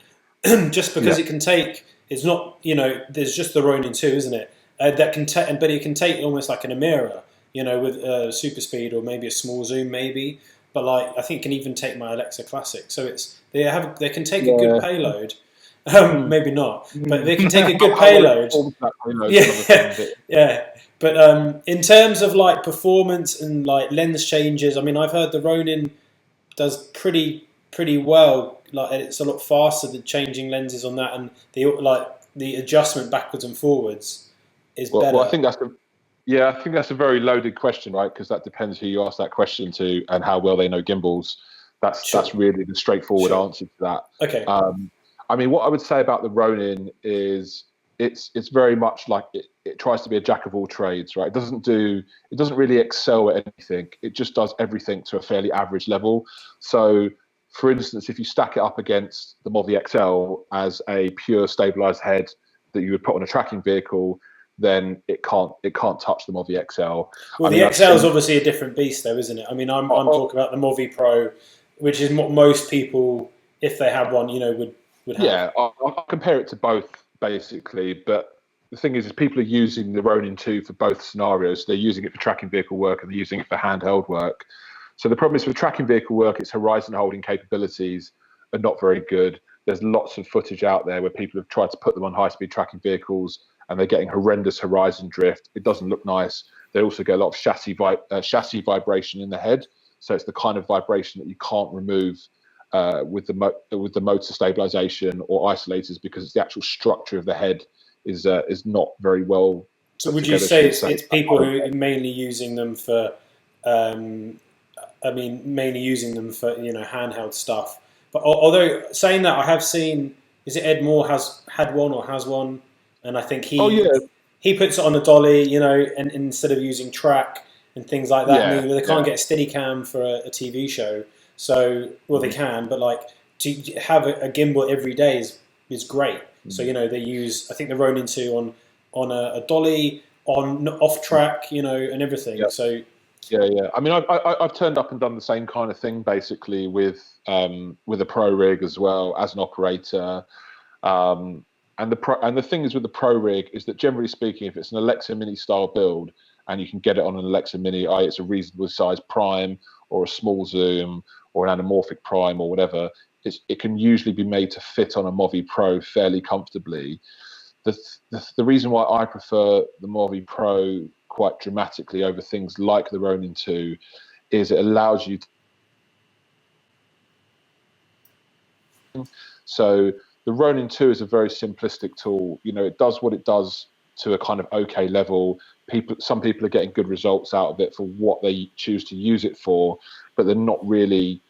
just because it can take. It's not, you know, there's just the Ronin 2, isn't it? That can take, but it can take almost like an Amira, you know, with super speed or maybe a small zoom, maybe. But like, I think it can even take my Alexa Classic. So they can take a good payload. Maybe not, but they can take a good payload. Yeah. But in terms of like performance and like lens changes, I mean, I've heard the Ronin does pretty well. Like, it's a lot faster than changing lenses on that, and the adjustment backwards and forwards is better. Well, I think that's a very loaded question, right? Because that depends who you ask that question to and how well they know gimbals. That's really the straightforward answer to that. Okay. I mean, what I would say about the Ronin is it's very much like it tries to be a jack of all trades, right? It doesn't really excel at anything. It just does everything to a fairly average level. So, for instance, if you stack it up against the Movi XL as a pure stabilized head that you would put on a tracking vehicle, then it can't touch the Movi XL. Well, the XL is obviously a different beast, though, isn't it? I mean, I'm talking about the Movi Pro, which is what most people, if they had one, you know, would have. Yeah, I'll compare it to both, basically. But the thing is people are using the Ronin 2 for both scenarios. They're using it for tracking vehicle work and they're using it for handheld work. So the problem is with tracking vehicle work, its horizon holding capabilities are not very good. There's lots of footage out there where people have tried to put them on high-speed tracking vehicles and they're getting horrendous horizon drift. It doesn't look nice. They also get a lot of chassis vibration in the head. So it's the kind of vibration that you can't remove with the motor stabilization or isolators, because it's the actual structure of the head is not very well. So would you say it's people who are mainly using them for, mainly using them for, you know, handheld stuff? But although saying that, I have seen, is it Ed Moore has one, and I think he puts it on the dolly, you know, and instead of using track and things like that. I mean, they can't get a Steadicam for a TV show, so they can, but like to have a gimbal every day is great. So, you know, they use, I think, the Ronin 2 on a dolly, on off track, you know, and everything. So I mean, I've turned up and done the same kind of thing basically with a pro rig as well as an operator. And the thing is with the pro rig is that, generally speaking, if it's an Alexa Mini style build and you can get it on an Alexa Mini, it's a reasonable size prime or a small zoom or an anamorphic prime or whatever, it can usually be made to fit on a Movi Pro fairly comfortably. The reason why I prefer the Movi Pro quite dramatically over things like the Ronin 2 is it allows you to... So the Ronin 2 is a very simplistic tool. You know, it does what it does to a kind of okay level. Some people are getting good results out of it for what they choose to use it for, but they're not really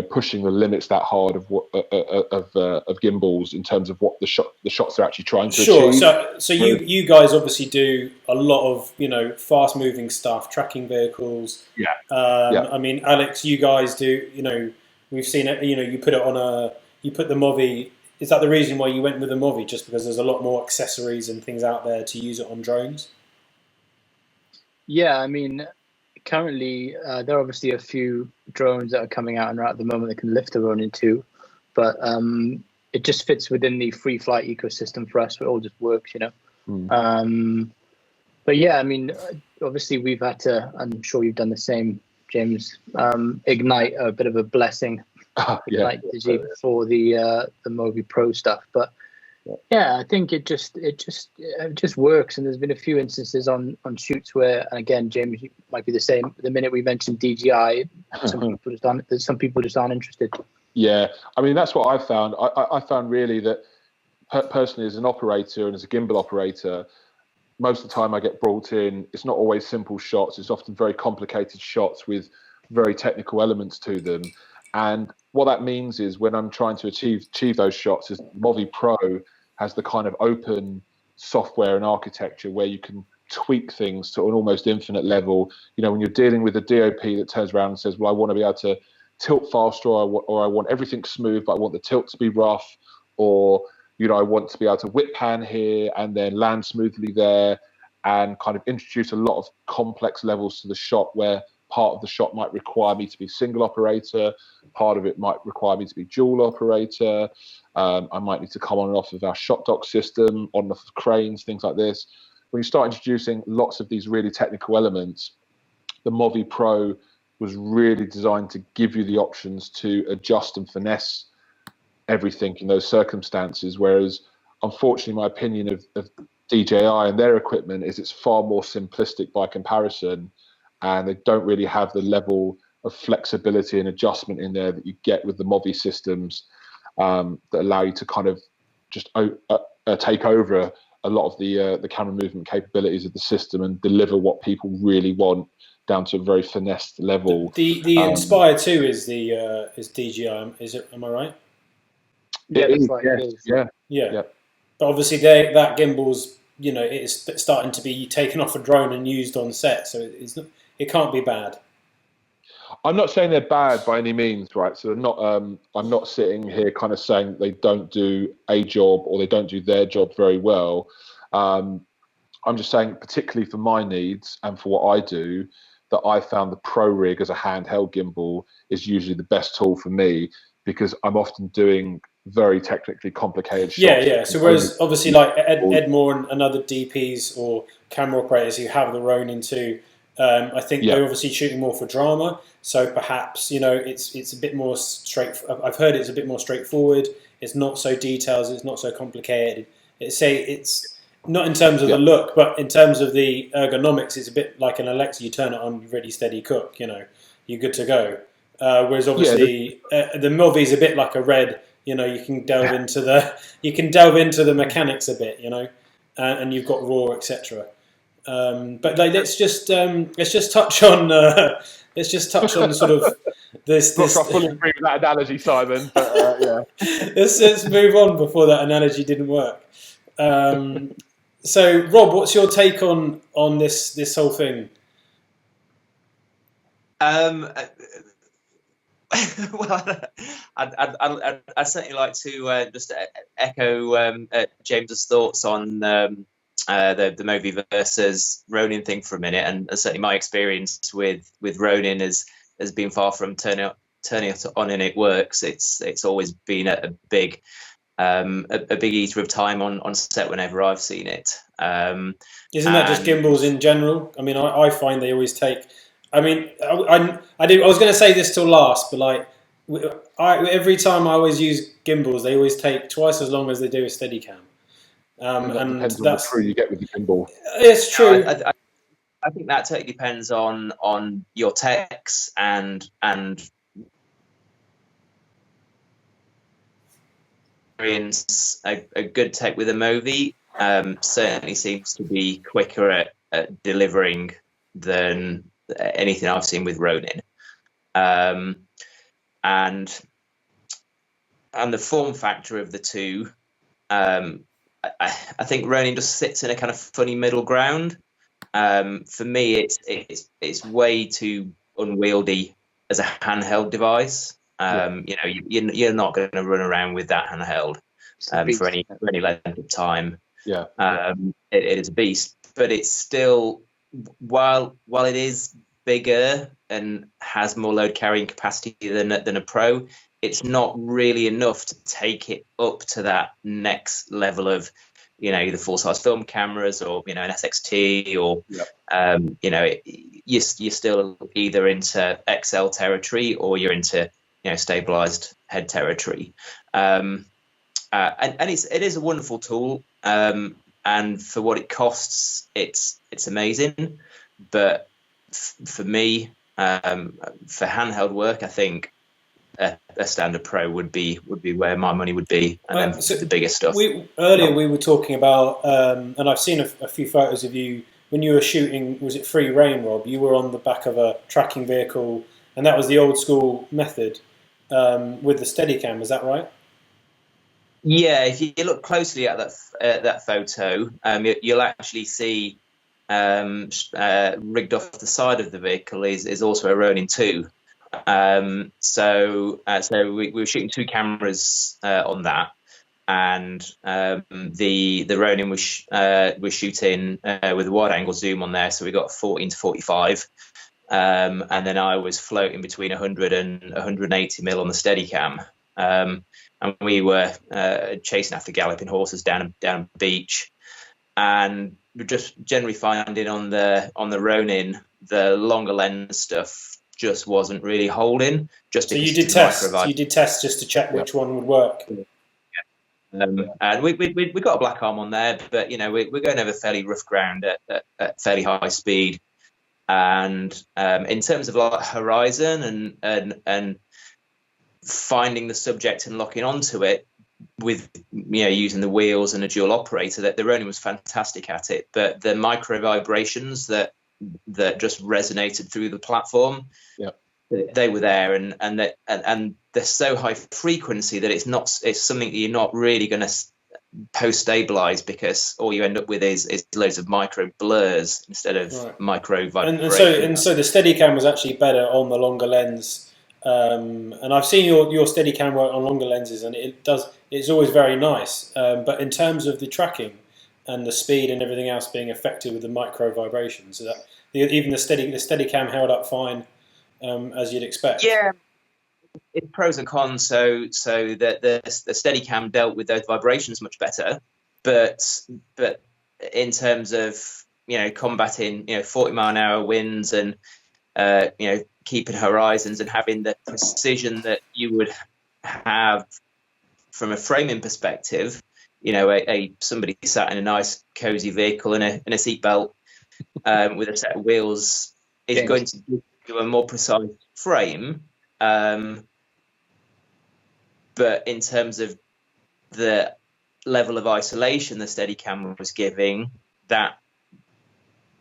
pushing the limits that hard of what of gimbals in terms of what the shots are actually trying to Sure. achieve. So you guys obviously do a lot of fast moving stuff, tracking vehicles. Yeah. I mean, Alex, you guys do. We've seen it. You put it on you put the Movi. Is that the reason why you went with the Movi? Just because there's a lot more accessories and things out there to use it on drones? Yeah, I mean, currently there are obviously a few drones that are coming out and at the moment that can lift the Ronin 2, but it just fits within the free flight ecosystem for us. It all just works, But yeah, I mean, obviously we've had to. I'm sure you've done the same, James. Ignite a bit of a blessing. Ignite Digi for the Movi Pro stuff, but yeah, I think it just works. And there's been a few instances on shoots where, and again, James, you might be the same. The minute we mentioned DJI, some people just aren't interested. Yeah, I mean that's what I found. I found really that personally, as an operator and as a gimbal operator, most of the time I get brought in, it's not always simple shots. It's often very complicated shots with very technical elements to them. And what that means is when I'm trying to achieve those shots, is Movi Pro has the kind of open software and architecture where you can tweak things to an almost infinite level. When you're dealing with a DOP that turns around and says, well, I want to be able to tilt faster, or I want everything smooth, but I want the tilt to be rough, or I want to be able to whip pan here and then land smoothly there, and kind of introduce a lot of complex levels to the shot where part of the shot might require me to be single operator, part of it might require me to be dual operator. I might need to come on and off of our shot dock system, on and off of cranes, things like this. When you start introducing lots of these really technical elements, the Movi Pro was really designed to give you the options to adjust and finesse everything in those circumstances. Whereas, unfortunately, my opinion of DJI and their equipment is it's far more simplistic by comparison, and they don't really have the level of flexibility and adjustment in there that you get with the Movi systems that allow you to kind of just take over a lot of the camera movement capabilities of the system and deliver what people really want down to a very finessed level. The Inspire 2 is DJI, is it? Am I right? Yeah, that's right. Yeah. But obviously, that gimbal's it's starting to be taken off a drone and used on set, so it can't be bad. I'm not saying they're bad by any means, right? So I'm not sitting here kind of saying they don't do a job or they don't do their job very well. I'm just saying, particularly for my needs and for what I do, that I found the Pro Rig as a handheld gimbal is usually the best tool for me, because I'm often doing very technically complicated shots. Yeah. So whereas obviously like Ed Moore and other DPs or camera operators who have the Ronin 2, I think they're obviously shooting more for drama. So perhaps it's a bit more I've heard it's a bit more straightforward. It's not so detailed. It's not so complicated. It's not in terms of the look, but in terms of the ergonomics. It's a bit like an Alexa. You turn it on, ready, steady, cook. You're good to go. Whereas obviously the Movi is a bit like a Red. You can delve into the mechanics a bit. And you've got RAW, etc. But let's just touch on sort of this. Not sure I fully agree with that analogy, Simon. But yeah. Let's move on before that analogy didn't work. So, Rob, what's your take on this whole thing? Well, I'd certainly like to just echo James's thoughts on the Movi versus Ronin thing for a minute, and certainly my experience with Ronin has been far from turning it on and it works. It's always been a big eater of time on set whenever I've seen it. Isn't that just gimbals in general? I mean, I find they always take. I mean, I was going to say this till last, but like every time I always use gimbals, they always take twice as long as they do a Steadicam. And that's on the crew you get with the gimbal. It's true. I think that totally depends on your techs and experience. A good tech with a Movi certainly seems to be quicker at delivering than anything I've seen with Ronin. and the form factor of the two, I think Ronin just sits in a kind of funny middle ground. For me, it's way too unwieldy as a handheld device. You're not going to run around with that handheld for any length of time. It is a beast, but it's still, while it is bigger and has more load carrying capacity than a Pro, it's not really enough to take it up to that next level of, the full-size film cameras, or an SXT, or you're still either into XL territory or you're into stabilized head territory. And it is a wonderful tool, and for what it costs, it's amazing. But for me, for handheld work, I think a standard Pro would be where my money would be, and then the bigger stuff. We were talking about, and I've seen a few photos of you when you were shooting. Was it Free Rein, Rob? You were on the back of a tracking vehicle, and that was the old school method with the Steadicam. Is that right? Yeah, if you look closely at that photo, you'll actually see rigged off the side of the vehicle is also a Ronin 2. So we were shooting two cameras on that, and the Ronin was shooting with a wide angle zoom on there, so we got 14 to 45, and then I was floating between 100 and 180 mil on the Steadicam, and we were chasing after galloping horses down a beach, and we're just generally finding on the Ronin the longer lens stuff just wasn't really holding. Just so you did test. You did test just to check which one would work. And we got a black arm on there, but we're going over fairly rough ground at fairly high speed. And in terms of like horizon and finding the subject and locking onto it with using the wheels and a dual operator, that the Ronin was fantastic at it. But the micro vibrations that just resonated through the platform, they were there, and they're so high frequency that it's something that you're not really going to post stabilize, because all you end up with is loads of micro blurs instead of micro vibrations. And so the Steadicam was actually better on the longer lens. And I've seen your Steadicam work on longer lenses, and it's always very nice. But in terms of the tracking and the speed and everything else being affected with the micro vibrations, so that even the Steadicam held up fine, as you'd expect. Yeah, it's pros and cons. So the Steadicam dealt with those vibrations much better, but in terms of combating 40-mile-an-hour winds and keeping horizons and having the precision that you would have from a framing perspective, somebody sat in a nice cozy vehicle in a seatbelt with a set of wheels is going to give you a more precise frame. But in terms of the level of isolation the Steadicam was giving, that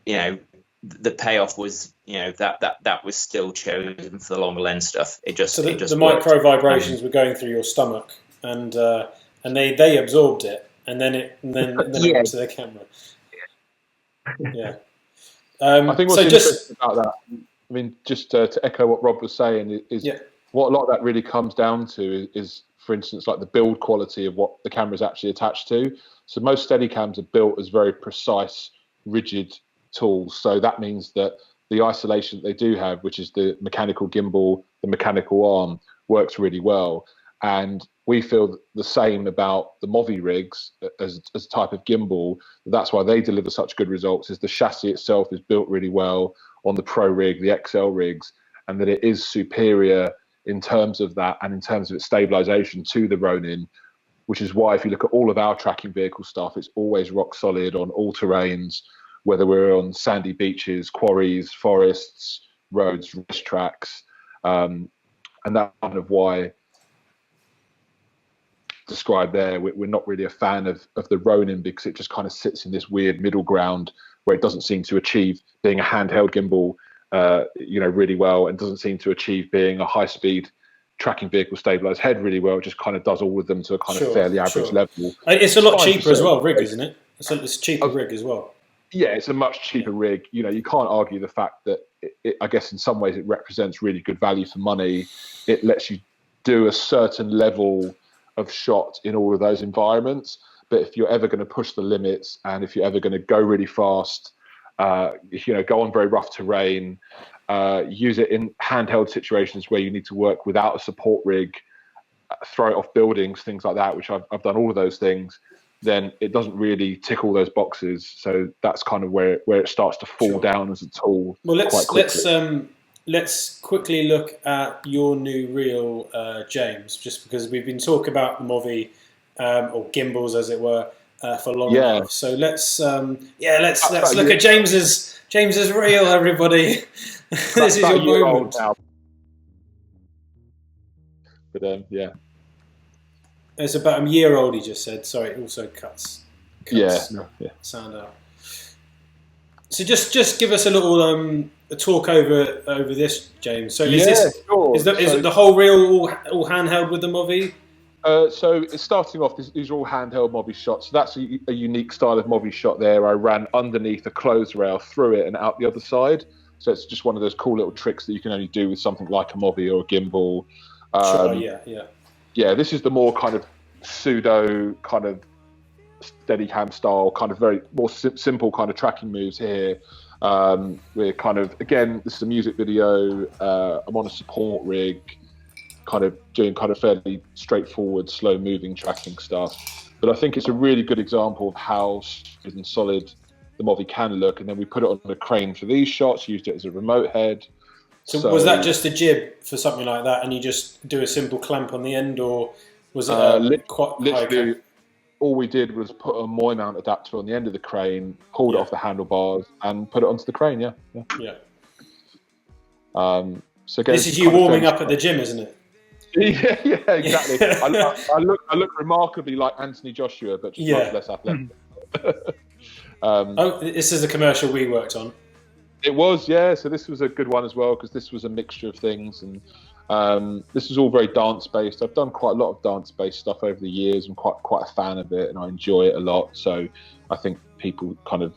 the payoff was that was still chosen for the longer lens stuff. The micro vibrations were going through your stomach, and they absorbed it, and then it went to the camera. Yeah. I think what's interesting about that, I mean, just to echo what Rob was saying, is what a lot of that really comes down to is, for instance, like the build quality of what the camera is actually attached to. So most Steadicams are built as very precise, rigid tools. So that means that the isolation that they do have, which is the mechanical gimbal, the mechanical arm, works really well. And we feel the same about the Movi rigs as a type of gimbal. That's why they deliver such good results, is the chassis itself is built really well on the Pro rig, the XL rigs, and that it is superior in terms of that and in terms of its stabilization to the Ronin, which is why if you look at all of our tracking vehicle stuff, it's always rock solid on all terrains, whether we're on sandy beaches, quarries, forests, roads, racetracks. And that's kind of why described there, we're not really a fan of the Ronin, because it just kind of sits in this weird middle ground where it doesn't seem to achieve being a handheld gimbal really well, and doesn't seem to achieve being a high-speed tracking vehicle stabilized head really well. It just kind of does all of them to a kind of fairly average level. It's a lot cheaper as well, rig, isn't it? It's a cheaper rig as well. Yeah, it's a much cheaper rig. You know, you can't argue the fact that I guess in some ways it represents really good value for money. It lets you do a certain level of shot in all of those environments. But if you're ever going to push the limits, and if you're ever going to go really fast, go on very rough terrain, use it in handheld situations where you need to work without a support rig, throw it off buildings, things like that, which I've done all of those things, then it doesn't really tick all those boxes. So that's kind of where it starts to fall down as a tool. Well, let's quickly look at your new reel, James, just because we've been talking about the Movi or Gimbals, as it were, for long enough. So let's look at James's reel, everybody. This is your moment. Now. But yeah. It's about a year old, he just said. Sorry, it also cuts sound out. So just give us a little a talk over this, James. So is the whole reel all handheld with the Movi? So it's starting off, these are all handheld Movi shots. So that's a unique style of Movi shot there. I ran underneath a clothes rail, through it and out the other side. So it's just one of those cool little tricks that you can only do with something like a Movi or a gimbal. Yeah, this is the more kind of pseudo kind of Steadicam style, kind of very more simple kind of tracking moves here. We're kind of, again, this is a music video. I'm on a support rig, kind of doing kind of fairly straightforward, slow moving tracking stuff. But I think it's a really good example of how smooth and solid the Movi can look. And then we put it on a crane for these shots, used it as a remote head. So was that just a jib for something like that, and you just do a simple clamp on the end, or was it literally all we did was put a Moy mount adapter on the end of the crane, pulled it off the handlebars, and put it onto the crane? Yeah. So again, this is you warming up at the gym, isn't it? Yeah, exactly. I look remarkably like Anthony Joshua, but just much less athletic. This is a commercial we worked on. It was, yeah. So this was a good one as well, because this was a mixture of things, and this is all very dance-based. I've done quite a lot of dance-based stuff over the years. I'm quite a fan of it, and I enjoy it a lot. So I think people kind of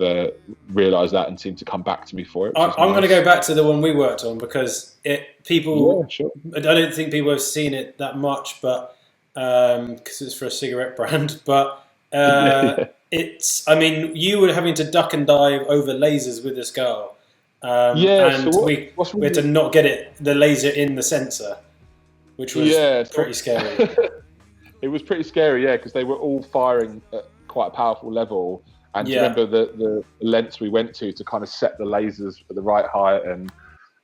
realise that and seem to come back to me for it. I'm going to go back to the one we worked on, because I don't think people have seen it that much, but because it's for a cigarette brand. But I mean, you were having to duck and dive over lasers with this girl. And so we had to not get the laser in the sensor, which was pretty scary. It was pretty scary, because they were all firing at quite a powerful level. And do you remember the lengths we went to kind of set the lasers at the right height? And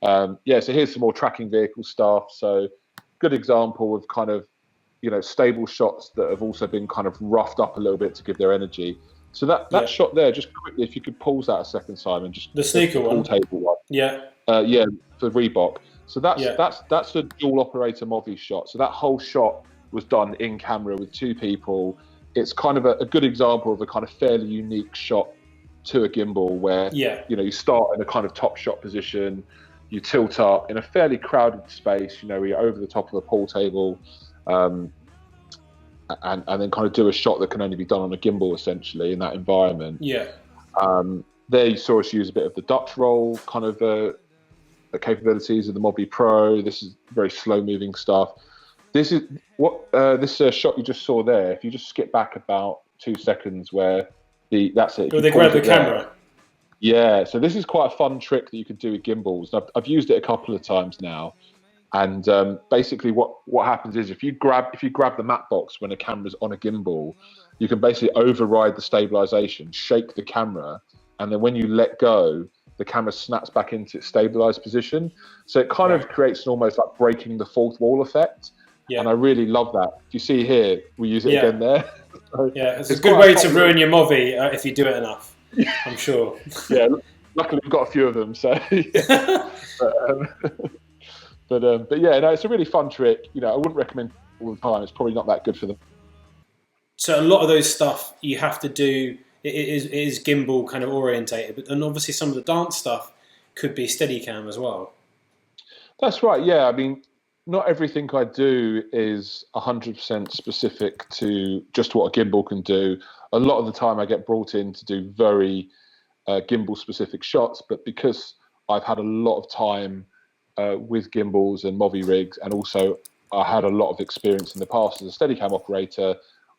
so here's some more tracking vehicle stuff. So good example of kind of, stable shots that have also been kind of roughed up a little bit to give their energy. So that shot there, just quickly, if you could pause that a second, Simon, just the sneaker one, table one, for Reebok. So that's a dual operator Movi shot. So that whole shot was done in camera with two people. It's kind of a good example of a kind of fairly unique shot to a gimbal, where you start in a kind of top shot position, you tilt up in a fairly crowded space, where you're over the top of a pool table. And then kind of do a shot that can only be done on a gimbal, essentially, in that environment. There you saw us use a bit of the Dutch roll kind of the capabilities of the Movi Pro. This is very slow moving stuff. This is what this shot you just saw there. If you just skip back about 2 seconds, where that's it. They grab the camera. Yeah, so this is quite a fun trick that you could do with gimbals. I've used it a couple of times now. And basically what happens is if you grab the matte box when a camera's on a gimbal, you can basically override the stabilization, shake the camera, and then when you let go, the camera snaps back into its stabilized position. So it kind of creates an almost like breaking the fourth wall effect. Yeah. And I really love that. If you see here, we use it again there. So it's a good way to ruin your Movi if you do it enough, I'm sure. Luckily we've got a few of them, so But yeah, no, it's a really fun trick. I wouldn't recommend it all the time. It's probably not that good for them. So a lot of those stuff you have to do, it is gimbal kind of orientated, but then obviously some of the dance stuff could be Steadicam as well. That's right. Yeah, I mean, not everything I do is 100% specific to just what a gimbal can do. A lot of the time I get brought in to do very gimbal specific shots, but because I've had a lot of time with gimbals and Movi rigs, and also I had a lot of experience in the past as a Steadicam operator,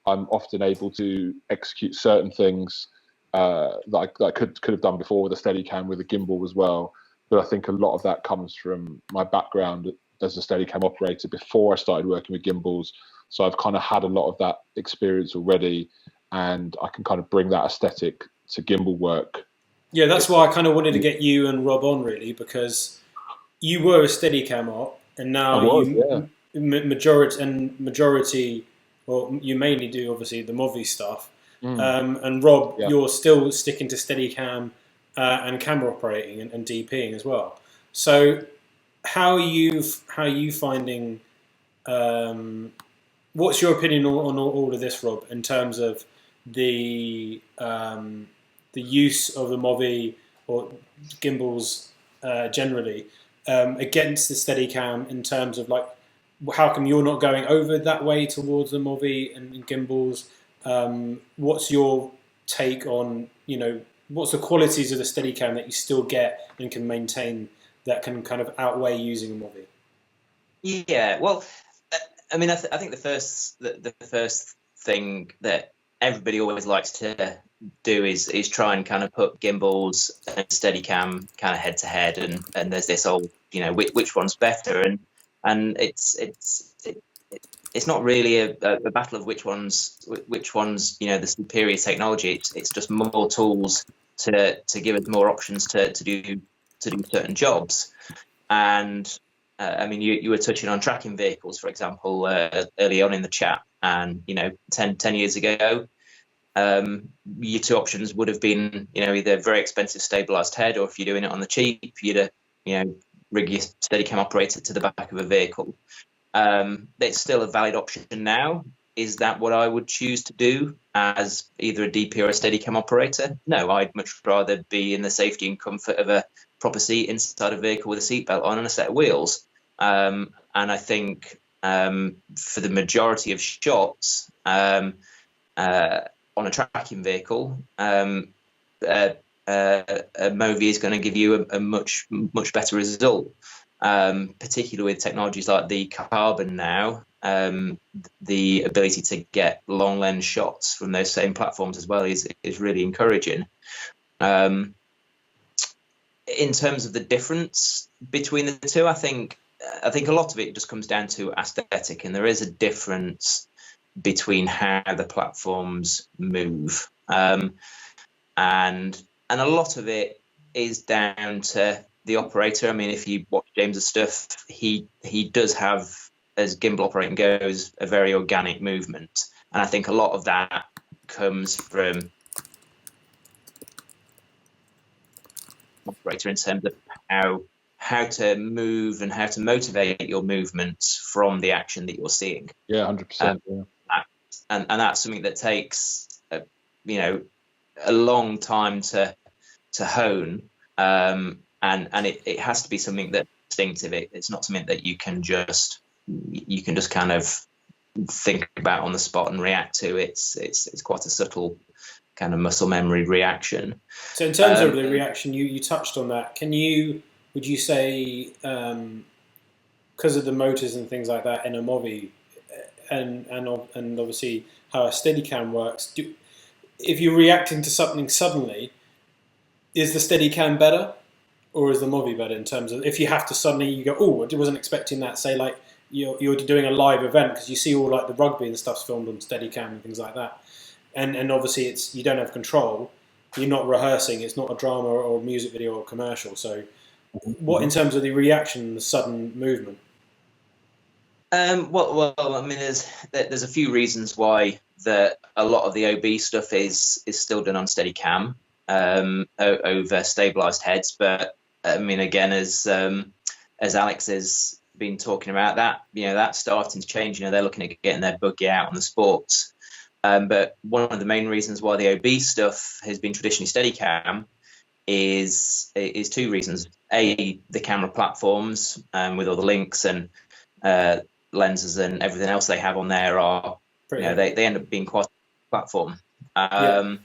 I'm often able to execute certain things that I could have done before with a Steadicam, with a gimbal as well. But I think a lot of that comes from my background as a Steadicam operator before I started working with gimbals. So I've kind of had a lot of that experience already, and I can kind of bring that aesthetic to gimbal work. Yeah, that's why I kind of wanted to get you and Rob on, really, because you were a Steadicam op, and now majority, well, you mainly do obviously the Movi stuff. And Rob, you're still sticking to Steadicam and camera operating and DPing as well. So how are you finding? What's your opinion on all of this, Rob, in terms of the use of the Movi or gimbals generally against the Steadicam, in terms of like, how come you're not going over that way towards the Movi and gimbals? What's your take on, what's the qualities of the Steadicam that you still get and can maintain that can kind of outweigh using a Movi? Yeah, well, I mean, I think the first thing that everybody always likes to do is try and kind of put gimbals and Steadicam kind of head to head, and there's this old, which one's better, and it's not really a battle of which one's the superior technology. It's just more tools to give us more options to do certain jobs. And I mean, you were touching on tracking vehicles, for example, early on in the chat, and 10 years ago, your two options would have been either very expensive stabilized head, or if you're doing it on the cheap, you'd rig your Steadicam operator to the back of a vehicle. It's still a valid option now. Is that what I would choose to do as either a DP or a Steadicam operator? No, I'd much rather be in the safety and comfort of a proper seat inside a vehicle with a seatbelt on and a set of wheels. And I think for the majority of shots on a tracking vehicle, a Movi is going to give you a much better result. Particularly with technologies like the carbon now, the ability to get long lens shots from those same platforms as well is really encouraging. In terms of the difference between the two, I think a lot of it just comes down to aesthetic, and there is a difference between how the platforms move, and a lot of it is down to the operator. I mean, if you watch James's stuff, he does have, as gimbal operating goes, a very organic movement, and I think a lot of that comes from operator in terms of how to move and how to motivate your movements from the action that you're seeing. Yeah, 100%. And that's something that takes a long time to hone. And it has to be something that's instinctive. It's not something that you can just kind of think about on the spot and react to. It's quite a subtle kind of muscle memory reaction. So in terms of the reaction, you touched on that. Would you say, because of the motors and things like that in a Movi, and obviously how a Steadicam works, if you're reacting to something suddenly, is the Steadicam better? Or is the Movi better in terms of, if you have to suddenly, you go, oh, I wasn't expecting that, say like you're doing a live event, because you see all like the rugby and stuff's filmed on Steadicam and things like that. And obviously you don't have control, you're not rehearsing, it's not a drama or a music video or a commercial. So what in terms of the reaction, the sudden movement? Well, I mean, there's a few reasons why a lot of the OB stuff is still done on Steadicam over stabilized heads, but I mean, again, as Alex has been talking about, that's starting to change. They're looking at getting their buggy out on the sports. But one of the main reasons why the OB stuff has been traditionally Steadicam is two reasons. A, the camera platforms with all the links and lenses and everything else they have on there are, Pretty they end up being quite a platform. And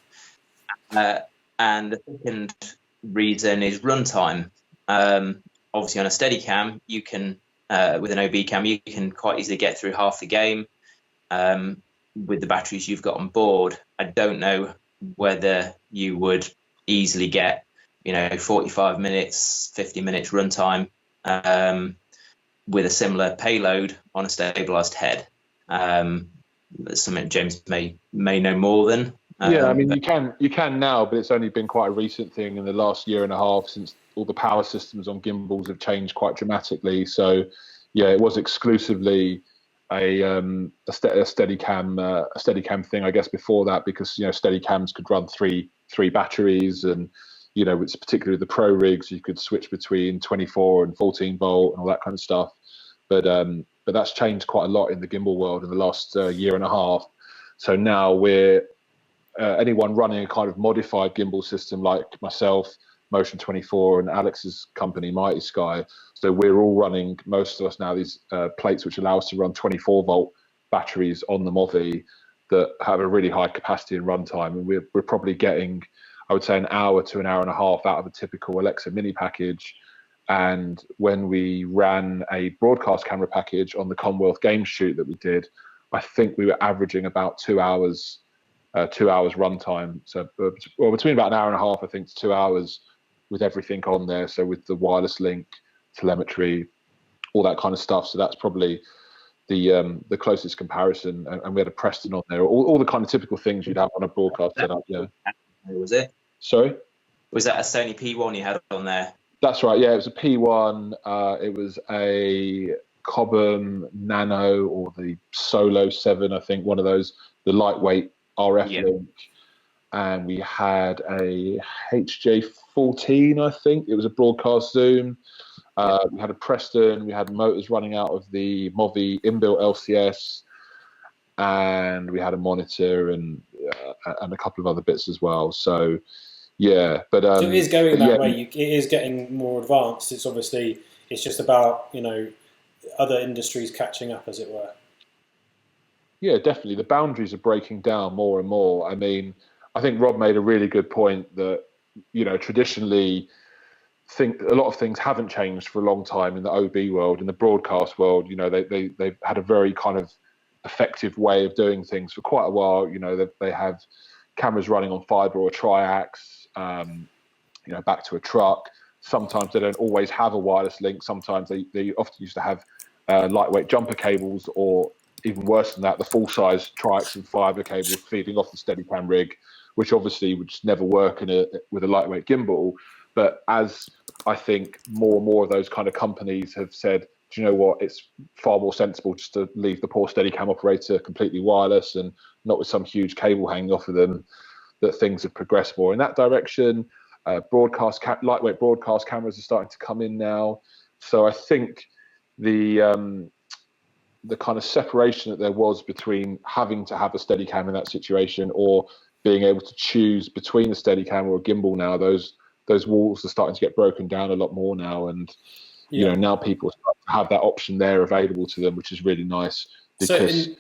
the second reason is runtime. Obviously, on a Steadicam, you can, with an OB cam, you can quite easily get through half the game with the batteries you've got on board. I don't know whether you would easily get, 45 minutes, 50 minutes runtime with a similar payload on a stabilized head. That's something James may know more than. Yeah, I mean, you can now, but it's only been quite a recent thing in the last year and a half, since all the power systems on gimbals have changed quite dramatically. So, yeah, it was exclusively a Steadicam thing, I guess, before that, because Steadicams could run three batteries, and it's particularly the pro rigs, you could switch between 24 and 14 volt and all that kind of stuff. But that's changed quite a lot in the gimbal world in the last year and a half. So now we're anyone running a kind of modified gimbal system like myself, Motion 24, and Alex's company, Mighty Sky. So we're all running, most of us now, these plates which allow us to run 24 volt batteries on the Movi that have a really high capacity and runtime. And we're probably getting, I would say, an hour to an hour and a half out of a typical Alexa mini package. And when we ran a broadcast camera package on the Commonwealth Games shoot that we did, I think we were averaging about 2 hours runtime. So between about an hour and a half, I think, to 2 hours with everything on there. So with the wireless link, telemetry, all that kind of stuff. So that's probably the closest comparison. And we had a Preston on there, all the kind of typical things you'd have on a broadcast setup. Yeah. Was it? Sorry? Was that a Sony P1 you had on there? That's right. Yeah, it was a P1. It was a Cobham Nano or the Solo 7, I think, one of those, the lightweight RF link. And we had a HJ14, I think. It was a broadcast zoom. We had a Preston. We had motors running out of the Movi inbuilt LCS. And we had a monitor and a couple of other bits as well. So, yeah. But so it is going that way. It is getting more advanced. It's obviously, it's just about, other industries catching up, as it were. Yeah, definitely. The boundaries are breaking down more and more. I mean, I think Rob made a really good point that, traditionally, a lot of things haven't changed for a long time in the OB world, in the broadcast world. They've had a very kind of effective way of doing things for quite a while. They have cameras running on fiber or triax, back to a truck. Sometimes they don't always have a wireless link. Sometimes they often used to have lightweight jumper cables, or even worse than that, the full-size triax and fiber cables feeding off the Steadicam rig, which obviously would just never work with a lightweight gimbal. But as I think more and more of those kind of companies have said, do you know what, it's far more sensible just to leave the poor Steadicam operator completely wireless and not with some huge cable hanging off of them, that things have progressed more in that direction. Lightweight broadcast cameras are starting to come in now. So I think the kind of separation that there was between having to have a Steadicam in that situation or being able to choose between a Steadicam or a gimbal now, those walls are starting to get broken down a lot more now. And, now people have that option there available to them, which is really nice. Because so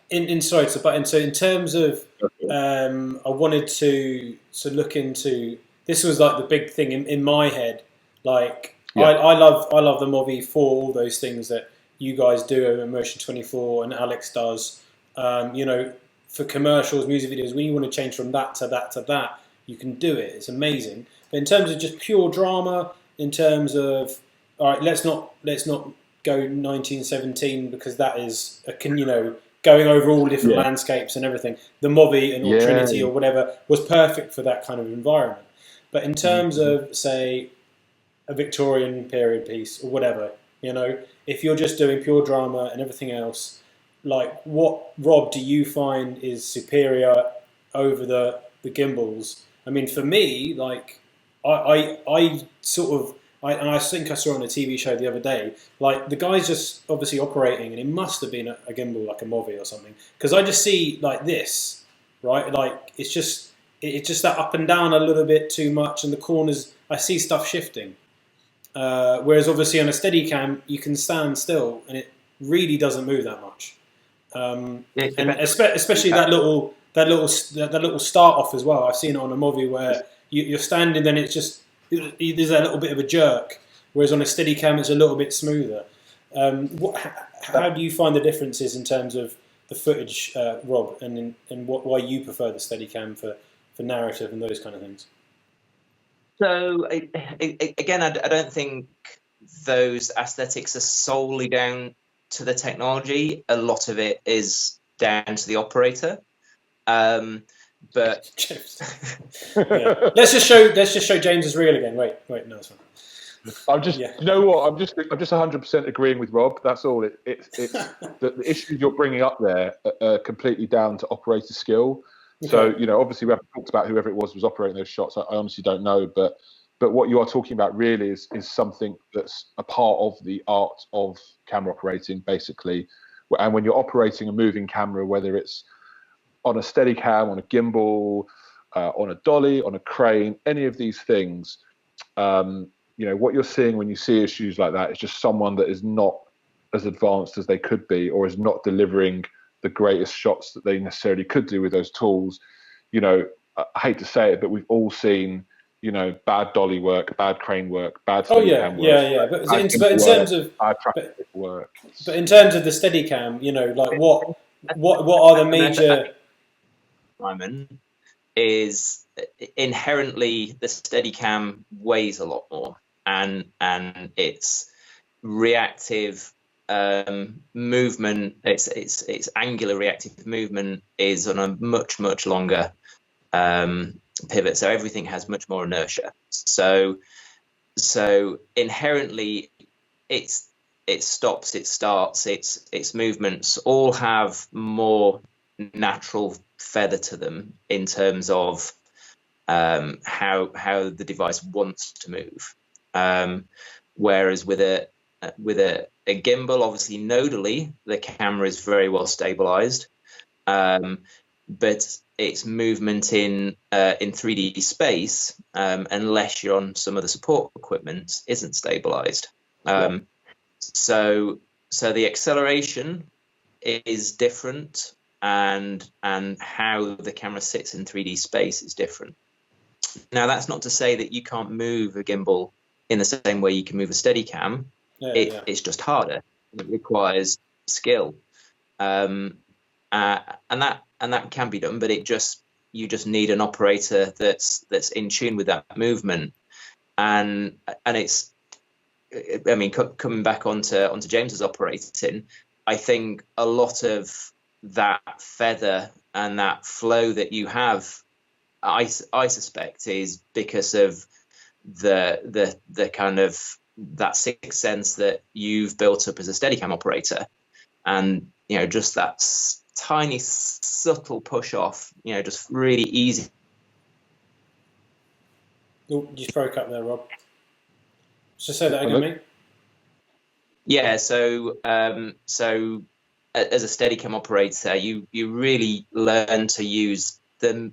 in terms of, I wanted to look into, this was like the big thing in my head. Like, I love the Movi for all those things that you guys do, Motion 24 and Alex does. For commercials, music videos, when you want to change from that to that to that, you can do it. It's amazing. But in terms of just pure drama, in terms of, all right, let's not go 1917 because that is going over all different landscapes and everything. The Movi and or Trinity or whatever was perfect for that kind of environment. But in terms of, say, a Victorian period piece or whatever, if you're just doing pure drama and everything else, like, what, Rob, do you find is superior over the gimbals? I mean, for me, like, I think I saw on a TV show the other day, like, the guy's just obviously operating, and it must have been a gimbal, like a Movi or something, because I just see like this, right? Like, it's just that up and down a little bit too much, and the corners, I see stuff shifting. Whereas obviously on a Steadicam, you can stand still and it really doesn't move that much. And especially that little start off as well. I've seen it on a Movi where you're standing, then it's just there's a little bit of a jerk. Whereas on a Steadicam, it's a little bit smoother. How do you find the differences in terms of the footage, Rob, and why you prefer the Steadicam for narrative and those kind of things? So again, I don't think those aesthetics are solely down to the technology. A lot of it is down to the operator. But yeah. Let's just show James's reel again. Wait, no, it's fine. I'm just, you know what? I'm just 100% agreeing with Rob. That's all. It's the issues you're bringing up there are completely down to operator skill. Okay. So, you know, obviously we haven't talked about whoever it was operating those shots. I honestly don't know, but what you are talking about really is something that's a part of the art of camera operating, basically. And when you're operating a moving camera, whether it's on a Steadicam, on a gimbal, on a dolly, on a crane, any of these things, you know, what you're seeing when you see issues like that is just someone that is not as advanced as they could be, or is not delivering the greatest shots that they necessarily could do with those tools. You know, I hate to say it, but we've all seen, you know, bad dolly work, bad crane work, bad Steadicam work. Yeah. But in terms of work. But in terms of the Steadicam, you know, like what are the major? Simon, is inherently the Steadicam weighs a lot more, and its reactive movement, its angular reactive movement is on a much longer pivot, so everything has much more inertia. So inherently, it stops, it starts, its movements all have more natural feather to them in terms of how the device wants to move. Whereas with a gimbal, obviously nodally, the camera is very well stabilized, but its movement in 3D space, unless you're on some of the support equipment, isn't stabilized. So the acceleration is different, and how the camera sits in 3D space is different. Now, that's not to say that you can't move a gimbal in the same way you can move a Steadicam. It's just harder. It requires skill, and that can be done. But you just need an operator that's in tune with that movement, and it's. I mean, coming back onto James's operating, I think a lot of that feather and that flow that you have, I suspect, is because of the kind of that sixth sense that you've built up as a Steadicam operator, and you know, just that tiny subtle push off, you know, just really easy. Oh, you just broke up there, Rob. Just say that again, mate. Yeah, so as a Steadicam operator, you really learn to use the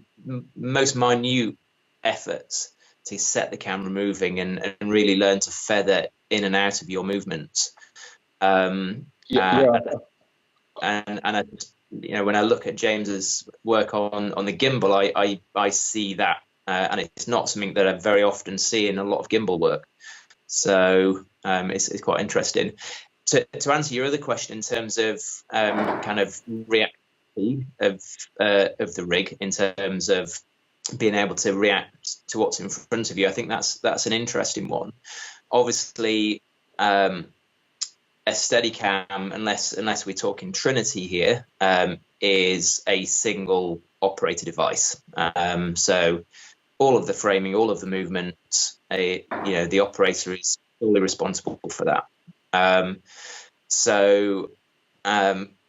most minute efforts to set the camera moving, and really learn to feather in and out of your movements. And I just, you know, when I look at James's work on the gimbal, I see that, and it's not something that I very often see in a lot of gimbal work. So it's quite interesting. To answer your other question in terms of kind of reactivity of the rig, in terms of being able to react to what's in front of you, I think that's an interesting one. Obviously, a Steadicam, unless we're talking Trinity here, is a single operator device. So all of the framing, all of the movements, you know, the operator is fully responsible for that.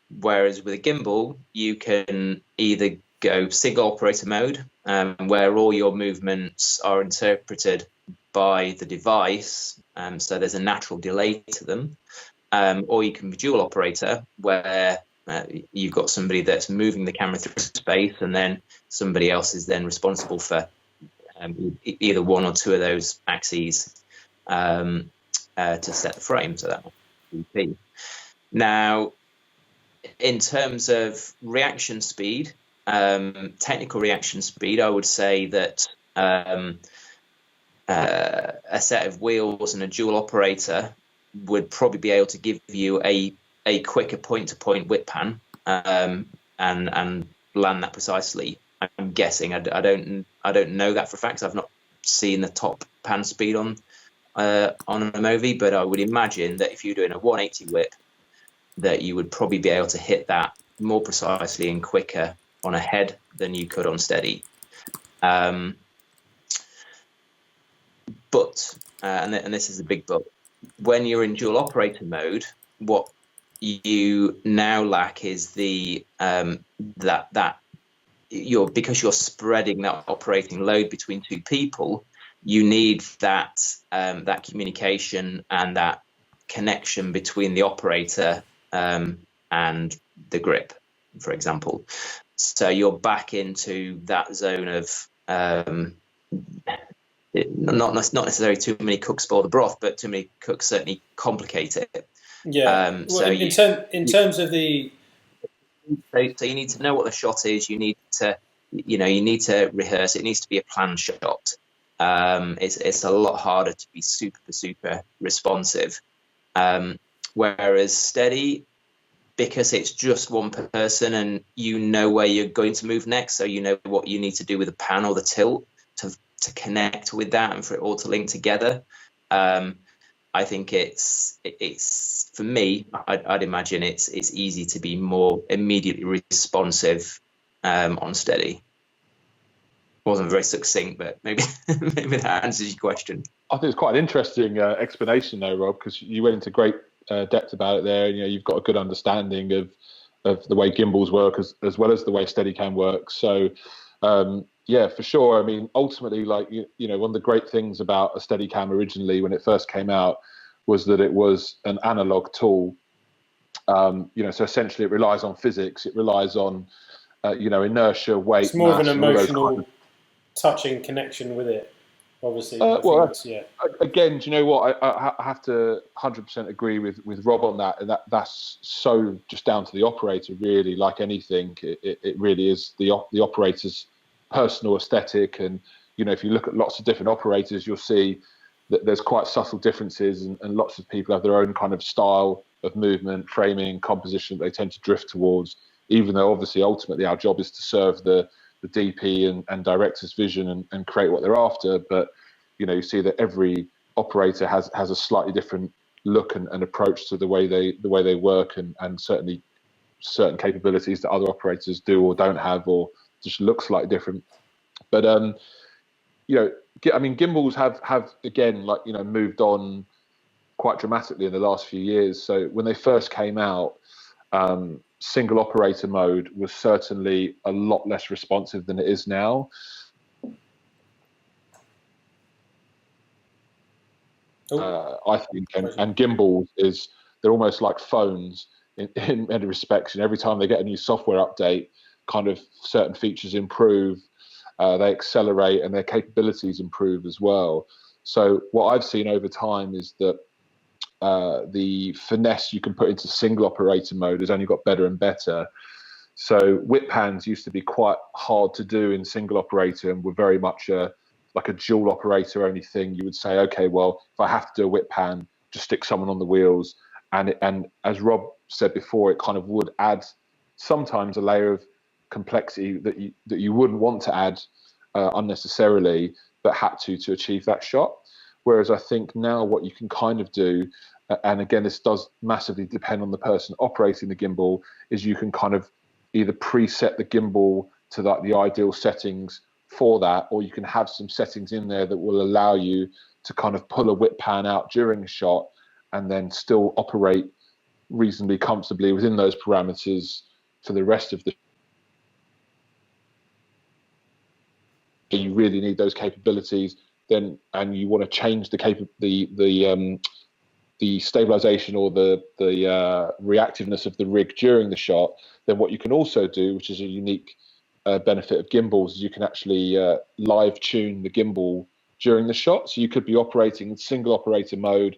Whereas with a gimbal, you can either go single operator mode, where all your movements are interpreted by the device, so there's a natural delay to them, or you can be dual operator, where you've got somebody that's moving the camera through space, and then somebody else is then responsible for either one or two of those axes. to set the frame. So that would be. Now, in terms of reaction speed, technical reaction speed, I would say that a set of wheels and a dual operator would probably be able to give you a quicker point-to-point whip pan and land that precisely. I'm guessing. I don't know that for a fact. I've not seen the top pan speed on a Movi, but I would imagine that if you're doing a 180 whip, that you would probably be able to hit that more precisely and quicker on a head than you could on steady. But and this is a big but, when you're in dual operator mode, what you now lack is the because you're spreading that operating load between two people, you need that communication and that connection between the operator and the grip, for example. So you're back into that zone of not necessarily too many cooks spoil the broth, but too many cooks certainly complicate it. Yeah. So in terms of the, so you need to know what the shot is. You need to rehearse. It needs to be a planned shot. It's a lot harder to be super responsive. Whereas steady, because it's just one person and you know where you're going to move next, so you know what you need to do with the pan or the tilt to connect with that and for it all to link together. I think it's for me, I'd imagine it's easy to be more immediately responsive on steady. Wasn't very succinct, but maybe that answers your question. I think it's quite an interesting explanation though, Rob, because you went into great depth about it there. You've got a good understanding of the way gimbals work as well as the way Steadicam works. So yeah, for sure. I mean, ultimately, like one of the great things about a Steadicam originally when it first came out was that it was an analog tool. So essentially it relies on physics. It relies on inertia, weight. It's more mass, of an emotional touching connection with it. Obviously, again, do you know what? I have to 100% agree with Rob on that, and that's so just down to the operator, really. Like anything, it really is the operator's personal aesthetic, and if you look at lots of different operators, you'll see that there's quite subtle differences, and lots of people have their own kind of style of movement, framing, composition that they tend to drift towards. Even though obviously ultimately our job is to serve the DP and director's vision and create what they're after, but you see that every operator has a slightly different look and approach to the way they work, and certainly certain capabilities that other operators do or don't have, or just look slightly different. But I mean, gimbals have again moved on quite dramatically in the last few years. So when they first came out, single operator mode was certainly a lot less responsive than it is now. I think, and gimbals they're almost like phones in many respects. And every time they get a new software update, kind of certain features improve, they accelerate, and their capabilities improve as well. So what I've seen over time is that the finesse you can put into single operator mode has only got better and better. So whip pans used to be quite hard to do in single operator and were very much like a dual operator only thing. You would say, okay, well, if I have to do a whip pan, just stick someone on the wheels. And as Rob said before, it kind of would add sometimes a layer of complexity that you wouldn't want to add unnecessarily, but had to achieve that shot. Whereas I think now what you can kind of do, and again, this does massively depend on the person operating the gimbal, is you can kind of either preset the gimbal to the ideal settings for that, or you can have some settings in there that will allow you to kind of pull a whip pan out during a shot and then still operate reasonably comfortably within those parameters for the rest of the. You really need those capabilities then, and you want to change the stabilization or the reactiveness of the rig during the shot, then what you can also do, which is a unique benefit of gimbals, is you can actually live tune the gimbal during the shot. So you could be operating in single operator mode,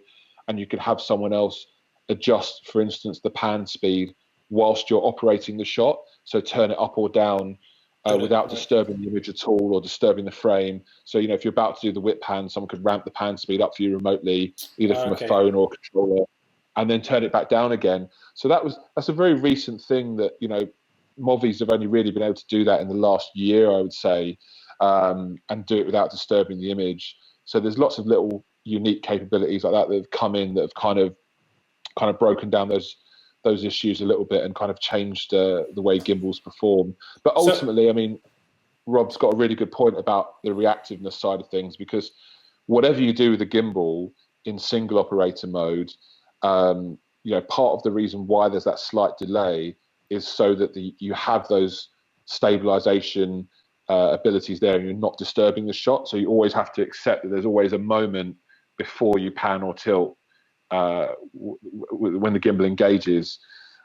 and you could have someone else adjust, for instance, the pan speed whilst you're operating the shot. So turn it up or down without disturbing the image at all or disturbing the frame. So, if you're about to do the whip pan, someone could ramp the pan speed up for you remotely, either from a phone or a controller, and then turn it back down again. So that's a very recent thing that, Movies have only really been able to do that in the last year, I would say, and do it without disturbing the image. So there's lots of little unique capabilities like that have come in that have kind of broken down those issues a little bit and kind of changed the way gimbals perform. But ultimately, Rob's got a really good point about the reactiveness side of things, because whatever you do with a gimbal in single operator mode, part of the reason why there's that slight delay is so that you have those stabilization abilities there and you're not disturbing the shot. So you always have to accept that there's always a moment before you pan or tilt when the gimbal engages.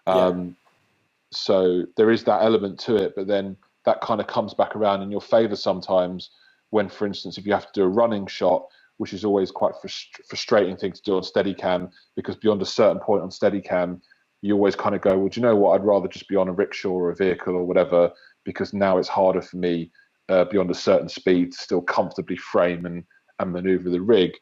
So there is that element to it, but then that kind of comes back around in your favor sometimes when, for instance, if you have to do a running shot, which is always quite frustrating thing to do on Steadicam, because beyond a certain point on Steadicam, you always kind of go, well, do you know what? I'd rather just be on a rickshaw or a vehicle or whatever, because now it's harder for me beyond a certain speed to still comfortably frame and maneuver the rig.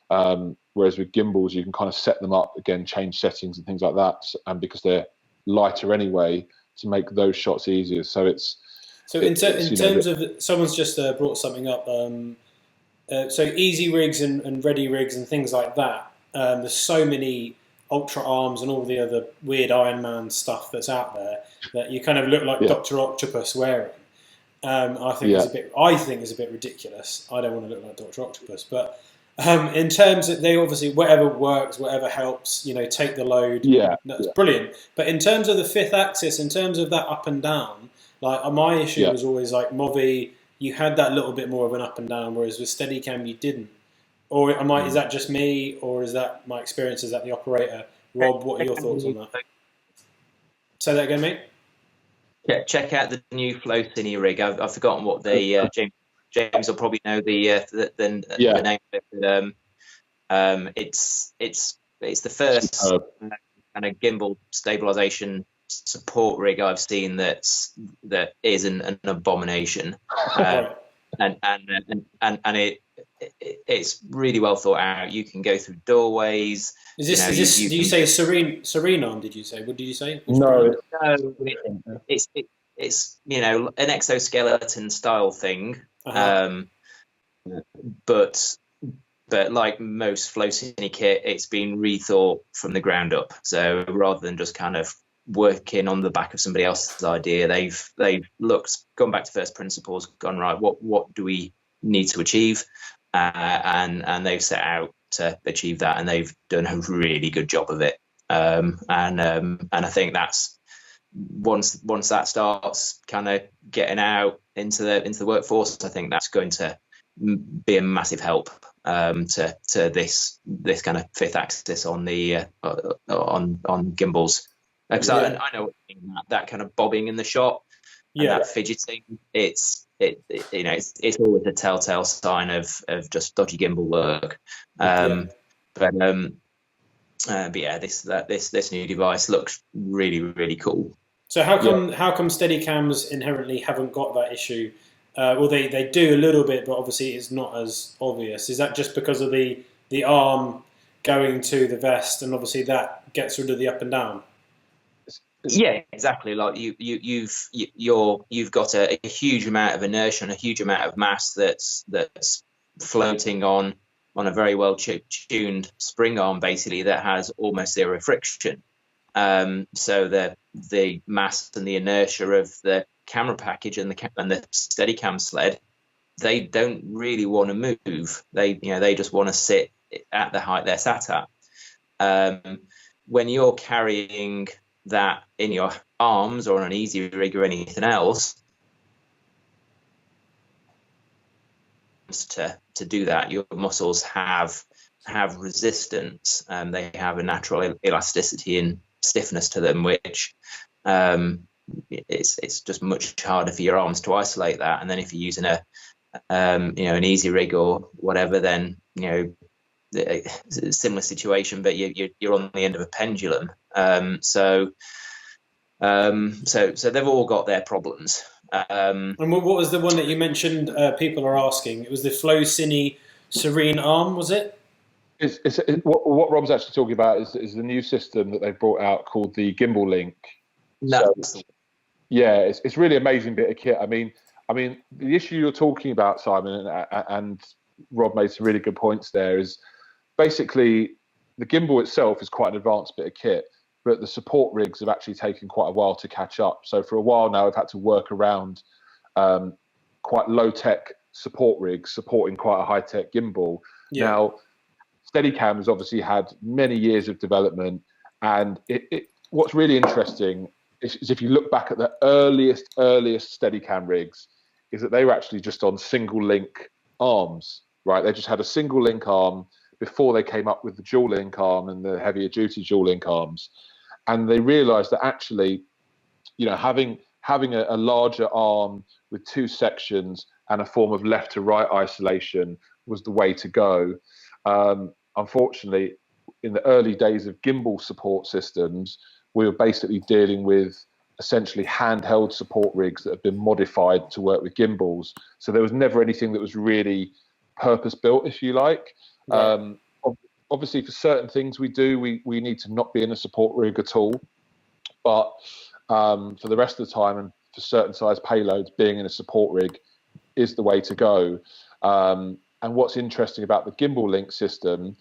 Whereas with gimbals, you can kind of set them up, again, change settings and things like that, and because they're lighter anyway, to make those shots easier. So in terms of, someone's just brought something up. So easy rigs and ready rigs and things like that. There's so many ultra arms and all the other weird Iron Man stuff that's out there that you kind of look like Dr. Octopus wearing. I think is a bit ridiculous. I don't want to look like Dr. Octopus, but in terms of, they obviously, whatever works, whatever helps, take the load. That's brilliant. But in terms of the fifth axis, in terms of that up and down, like my issue was always like Movi, you had that little bit more of an up and down, whereas with Steadicam you didn't. Or is that just me, or is that my experience as the operator? Rob, what are your thoughts on that? Say that again, mate. Yeah, check out the new Flow Cine rig. I've forgotten what the James will probably know the name of it. It's the first kind of gimbal stabilization support rig I've seen that is an abomination, and it's really well thought out. You can go through doorways. Is this? Did you say Serenon? Did you say? What did you say? No, it's an exoskeleton style thing. But like most Flow Cine kit, it's been rethought from the ground up. So rather than just kind of working on the back of somebody else's idea, they've gone back to first principles, gone, right, what do we need to achieve, and they've set out to achieve that, and they've done a really good job of it. And I think that's once that starts kind of getting out into the workforce, I think that's going to be a massive help to this kind of fifth axis on the on gimbals. Because I know what you mean, that kind of bobbing in the shot, and that fidgeting. It's always a telltale sign of just dodgy gimbal work. But this new device looks really, really cool. So how come Steadicams inherently haven't got that issue? Well, they do a little bit, but obviously it's not as obvious. Is that just because of the arm going to the vest, and obviously that gets rid of the up and down? Yeah, exactly. Like you've got a huge amount of inertia and a huge amount of mass that's floating on a very well tuned spring arm, basically, that has almost zero friction. So the mass and the inertia of the camera package and the Steadicam sled, they don't really want to move. They just want to sit at the height they're sat at. When you're carrying that in your arms or on an easy rig or anything else, to do that, your muscles have resistance, and they have a natural elasticity and stiffness to them, which it's just much harder for your arms to isolate that. And then if you're using an easy rig or whatever, then similar situation, but you're on the end of a pendulum. So they've all got their problems. And what was the one that you mentioned? People are asking. It was the Flow Cine Serene Arm, was it? What Rob's actually talking about is the new system that they've brought out called the Gimbal Link. That's Yeah, it's really amazing bit of kit. I mean, the issue you're talking about, Simon, and Rob made some really good points there. Is basically the gimbal itself is quite an advanced bit of kit, but the support rigs have actually taken quite a while to catch up. So for a while now, I've had to work around quite low tech support rigs supporting quite a high tech gimbal. Yeah. Now, Steadicam has obviously had many years of development, and what's really interesting is if you look back at the earliest Steadicam rigs, is that they were actually just on single link arms, right? They just had a single link arm before they came up with the dual link arm and the heavier duty dual link arms. And they realized that actually, having a larger arm with two sections and a form of left to right isolation was the way to go. Unfortunately, in the early days of gimbal support systems, we were basically dealing with essentially handheld support rigs that have been modified to work with gimbals. So there was never anything that was really purpose built, if you like. Right. Obviously, for certain things we do, we need to not be in a support rig at all. But for the rest of the time, and for certain size payloads, being in a support rig is the way to go. And what's interesting about the Gimbal Link system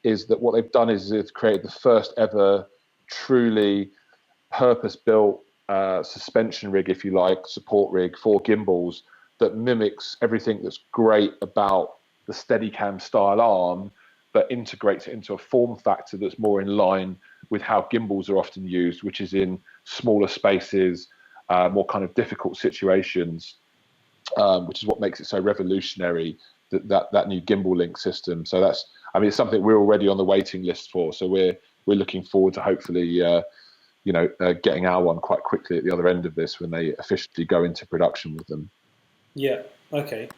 is that what they've done is they've created the first ever truly purpose-built suspension rig, if you like, support rig for gimbals that mimics everything that's great about the Steadicam style arm, but integrates it into a form factor that's more in line with how gimbals are often used, which is in smaller spaces, more kind of difficult situations, which is what makes it so revolutionary, that new Gimbal Link system. So it's something we're already on the waiting list for. So we're looking forward to hopefully getting our one quite quickly at the other end of this when they officially go into production with them. Yeah. Okay.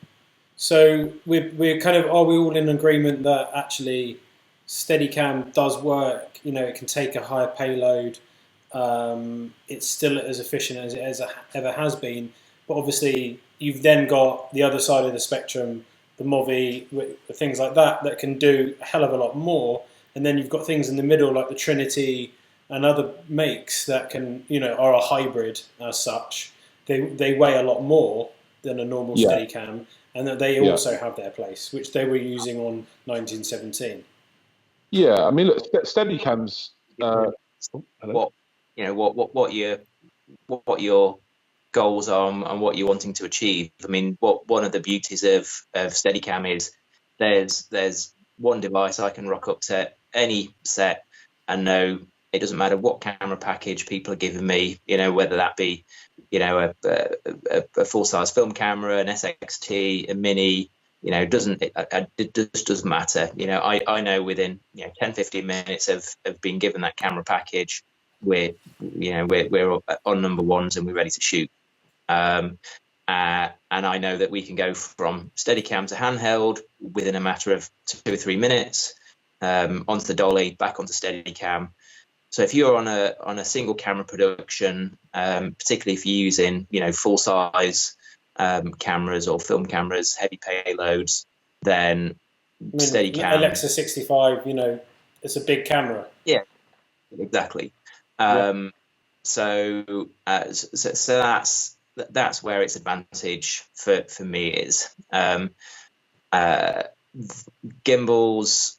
So we're kind of, are we all in agreement that actually Steadicam does work? It can take a higher payload. It's still as efficient as it ever has been. But obviously, you've then got the other side of the spectrum, the Movi, things like that can do a hell of a lot more. And then you've got things in the middle like the Trinity and other makes that can, are a hybrid as such. They weigh a lot more than a normal Steadicam, and that they also have their place, which they were using on 1917. Yeah, I mean, look, Steadicams. What your goals are and what you're wanting to achieve. I mean, one of the beauties of Steadicam is there's one device I can rock up to any set and know it doesn't matter what camera package people are giving me, whether that be, a full-size film camera, an SXT, a mini, it just doesn't matter. I know within 10, 15 minutes of being given that camera package, we're on number ones and we're ready to shoot. And I know that we can go from Steadicam to handheld within a matter of 2 or 3 minutes, onto the dolly, back onto Steadicam. So if you're on a single camera production, particularly if you're using full size cameras or film cameras, heavy payloads, then Steadicam. Alexa 65, it's a big camera. Yeah, exactly. So that's where its advantage for me is. Gimbals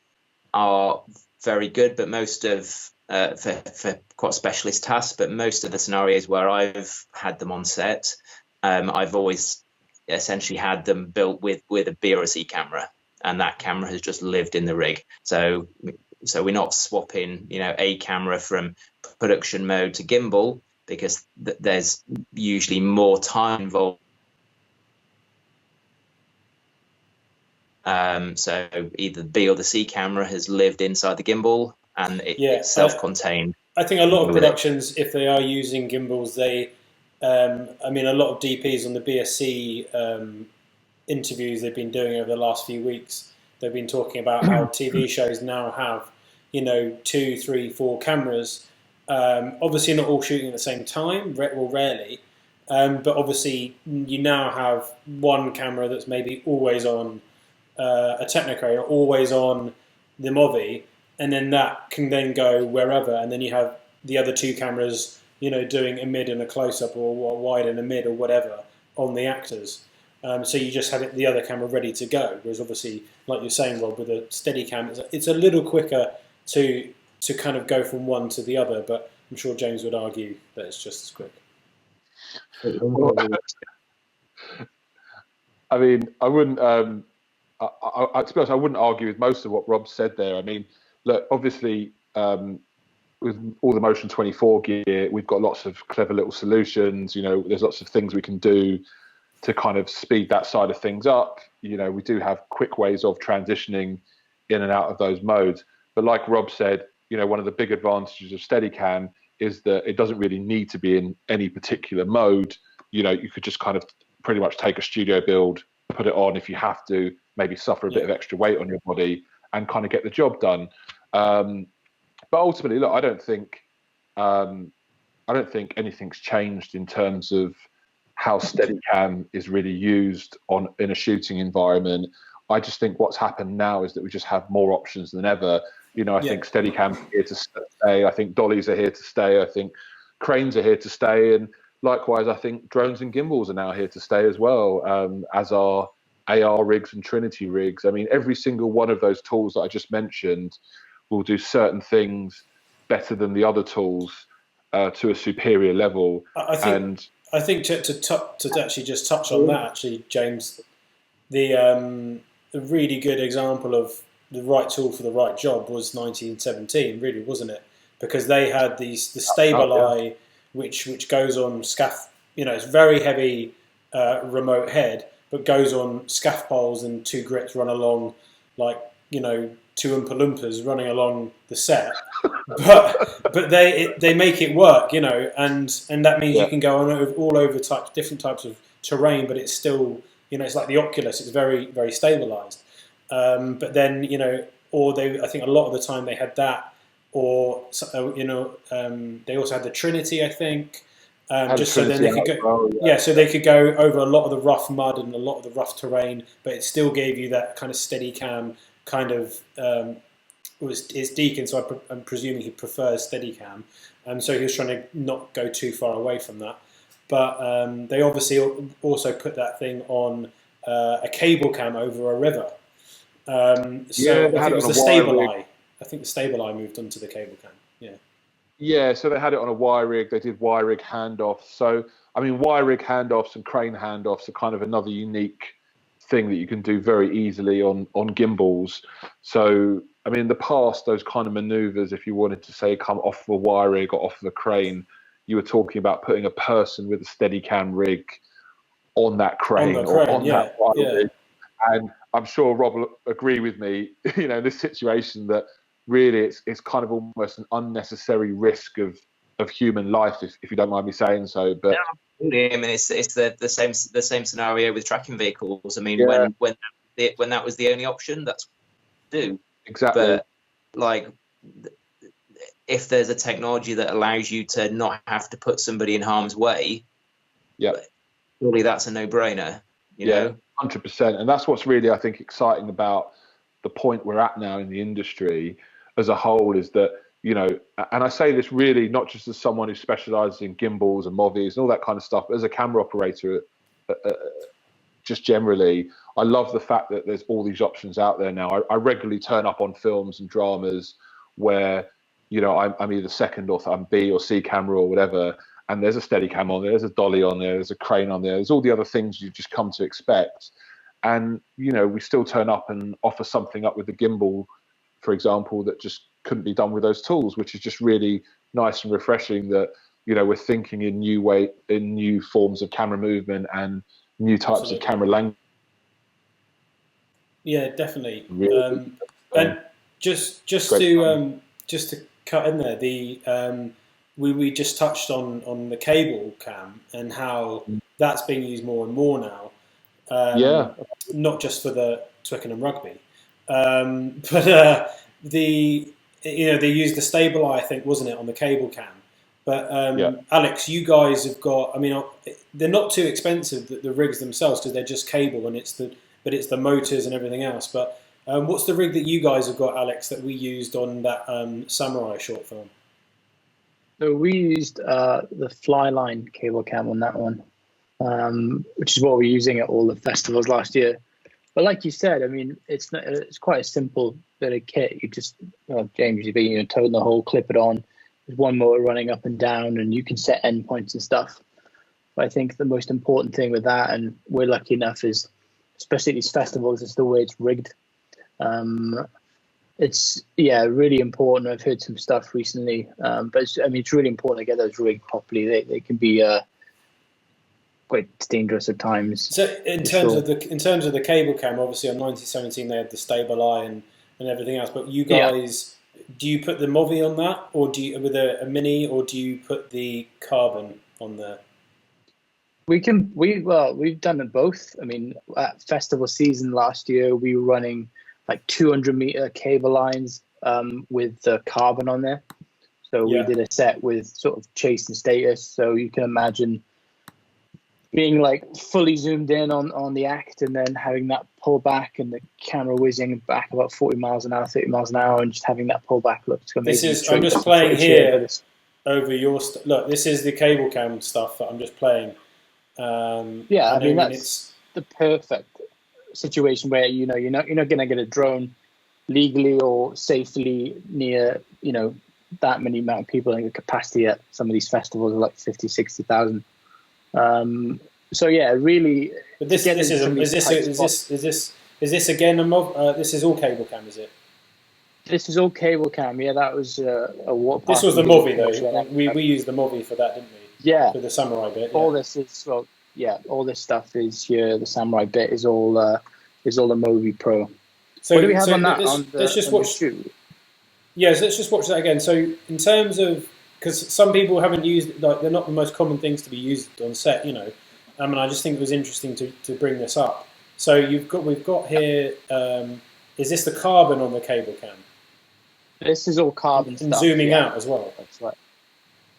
are very good, but most of for quite specialist tasks, but most of the scenarios where I've had them on set, I've always essentially had them built with a B or a C camera, and that camera has just lived in the rig. So we're not swapping, a camera from production mode to gimbal, because there's usually more time involved. So either the B or the C camera has lived inside the gimbal, and it's self-contained. I think a lot of productions, if they are using gimbals, they, a lot of DPs on the BSC interviews they've been doing over the last few weeks they've been talking about how TV shows now have, 2, 3, 4 cameras. Obviously, not all shooting at the same time, or rarely. But obviously, you now have one camera that's maybe always on a Technicrane, or always on the Movi, and then that can then go wherever, and then you have the other 2 cameras, doing a mid and a close-up, or a wide and a mid, or whatever, on the actors. So you just had the other camera ready to go. Whereas obviously, like you're saying, Rob, with a Steadicam, it's a little quicker to kind of go from one to the other. But I'm sure James would argue that it's just as quick. I mean, I wouldn't. To be honest, I wouldn't argue with most of what Rob said there. I mean, look, obviously, with all the Motion 24 gear, we've got lots of clever little solutions. There's lots of things we can do to kind of speed that side of things up. We do have quick ways of transitioning in and out of those modes. But like Rob said, one of the big advantages of Steadicam is that it doesn't really need to be in any particular mode. You could just kind of pretty much take a studio build, put it on if you have to, maybe suffer a bit of extra weight on your body and kind of get the job done. But ultimately, look, I don't think anything's changed in terms of how Steadicam is really used in a shooting environment. I just think what's happened now is that we just have more options than ever. I think Steadicam's here to stay. I think dollies are here to stay. I think cranes are here to stay. And likewise, I think drones and gimbals are now here to stay as well, as are AR rigs and Trinity rigs. I mean, every single one of those tools that I just mentioned will do certain things better than the other tools to a superior level. I think to actually just touch on that, actually, James, the really good example of the right tool for the right job was 1917, really, wasn't it? Because they had the Stabilize, which goes on scaff. It's very heavy remote head, but goes on scaff poles, and 2 grips run along like 2 Oompa Loompas running along the set. but they make it work, and that means you can go on all over different types of terrain, but it's still, it's like the Oculus. It's very, very stabilized. But then, I think a lot of the time they had that, or they also had the Trinity, I think, just so then they could go, so they could go over a lot of the rough mud and a lot of the rough terrain, but it still gave you that kind of Steadicam kind of. It's Deacon, so I'm presuming he prefers Steadicam, so he was trying to not go too far away from that. But they obviously also put that thing on a cable cam over a river. I think it was the Stabilize. I think the Stabilize moved onto the cable cam. Yeah, so they had it on a wire rig. They did wire rig handoffs. So, I mean, wire rig handoffs and crane handoffs are kind of another unique thing that you can do very easily on gimbals. So, I mean, in the past, those kind of maneuvers, if you wanted to say come off of a wire rig or off of a crane, you were talking about putting a person with a Steadicam rig on that crane or on that wire rig. And I'm sure Rob will agree with me, in this situation, that really it's kind of almost an unnecessary risk of human life, if you don't mind me saying so. But I mean, it's the same scenario with tracking vehicles. I mean, when that was the only option, that's what to do. Exactly. But if there's a technology that allows you to not have to put somebody in harm's way, surely that's a no-brainer. You know, 100%. And that's what's really, I think, exciting about the point we're at now in the industry as a whole, is that, and I say this really not just as someone who specializes in gimbals and Movis and all that kind of stuff, but as a camera operator, just generally, I love the fact that there's all these options out there now. I regularly turn up on films and dramas where, I'm either second or I'm B or C camera or whatever, and there's a Steadicam on there, there's a dolly on there, there's a crane on there, there's all the other things you just come to expect. And, we still turn up and offer something up with the gimbal, for example, that just couldn't be done with those tools, which is just really nice and refreshing that, we're thinking in new forms of camera movement and new types of camera language. Yeah, definitely. And just to cut in there, we just touched on the cable cam and how that's being used more and more now. Not just for the Twickenham rugby, They used the Stabilize, I think, wasn't it, on the cable cam? But Alex, you guys have got. I mean, they're not too expensive, the rigs themselves, because they're just cable, and it's the motors and everything else. But what's the rig that you guys have got, Alex, that we used on that Samurai short film? So we used the Flyline cable cam on that one, which is what we're using at all the festivals last year. But like you said, I mean, it's quite a simple bit of kit. You just, James, you've toting the hole, clip it on. There's one motor running up and down, and you can set endpoints and stuff. But I think the most important thing with that, and we're lucky enough, is especially at these festivals, is the way it's rigged. It's really important. I've heard some stuff recently, but it's really important to get those rigged properly. They can be quite dangerous at times. So in terms of the cable cam, obviously on 1917 they had the Stabilize and everything else. But you guys, do you put the Movi on that, or do you with a mini, or do you put the carbon on there? We've done it both. I mean, at festival season last year, we were running like 200-meter cable lines with the carbon on there. So we did a set with sort of chase and status. So you can imagine being like fully zoomed in on the act, and then having that pull back and the camera whizzing back about 40 miles an hour, 30 miles an hour, and just having that pull back look. I'm just playing here over your look. This is the cable cam stuff that I'm just playing. I mean that's the perfect situation where you're not going to get a drone legally or safely near that many amount of people. I think the capacity at some of these festivals are like 50,000-60,000. Really. But is this again a mob? This is all cable cam, is it? This is all cable cam. Yeah, that was a water. This was the Movi though. We used the Movi for that, didn't we? Yeah. For the Samurai bit. All this is all this stuff is here. The Samurai bit is all the Movi Pro. So what do we have on that? Let's just watch. Yes, let's just watch that again. So in terms of, because some people haven't used, like, they're not the most common things to be used on set, and I just think it was interesting to bring this up. So we've got here. Is this the carbon on the cable cam? This is all carbon and stuff, zooming out as well. That's right.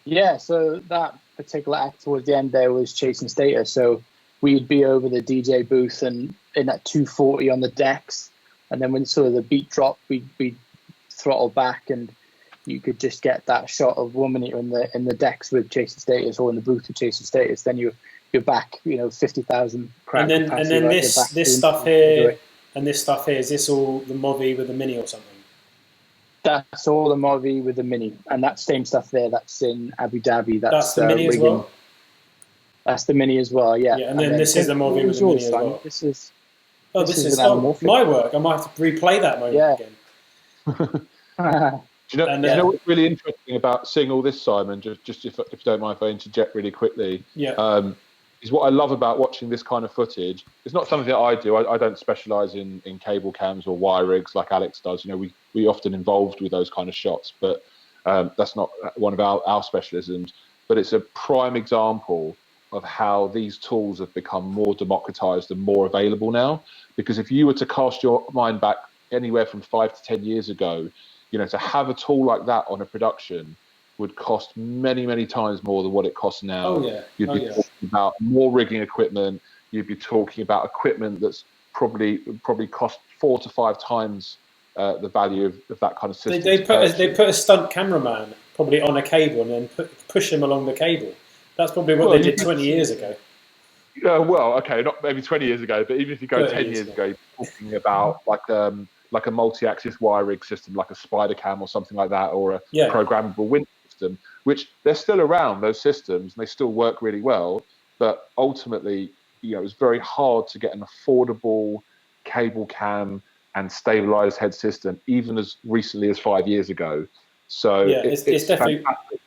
Yeah, so that particular act towards the end there was chasing status. So we'd be over the DJ booth and in at 240 on the decks, and then when sort of the beat dropped, we'd throttle back, and you could just get that shot of woman in the decks with chasing status, or in the booth with chasing status. Then you're back, 50,000 crowd. And then this stuff here, and this stuff here, is this all the Movi with the mini or something? That's all the Movi with the mini, and that same stuff there, that's in Abu Dhabi. That's the mini as well? That's the mini as well, yeah. And then this is the Movi with the mini as well. This is my work. I might have to replay that moment again. Do you know what's really interesting about seeing all this, Simon, just if you don't mind if I interject really quickly, is what I love about watching this kind of footage. It's not something that I do. I don't specialise in cable cams or wire rigs like Alex does. We often involved with those kind of shots, but that's not one of our specialisms. But it's a prime example of how these tools have become more democratised and more available now. Because if you were to cast your mind back anywhere from 5 to 10 years ago, to have a tool like that on a production would cost many, many times more than what it costs now. You'd be talking about more rigging equipment. You'd be talking about equipment that's probably cost 4 to 5 times the value of that kind of system. They put a stunt cameraman probably on a cable and then push him along the cable. That's probably what they did 20 years ago. Okay, not maybe 20 years ago, but even if you go 10 years ago, you're talking about like a multi-axis wire rig system, like a Steadicam or something like that, or a programmable wind system, which they're still around, those systems, and they still work really well. But ultimately, it was very hard to get an affordable cable cam and stabilized head system, even as recently as 5 years ago. So it's definitely fantastic.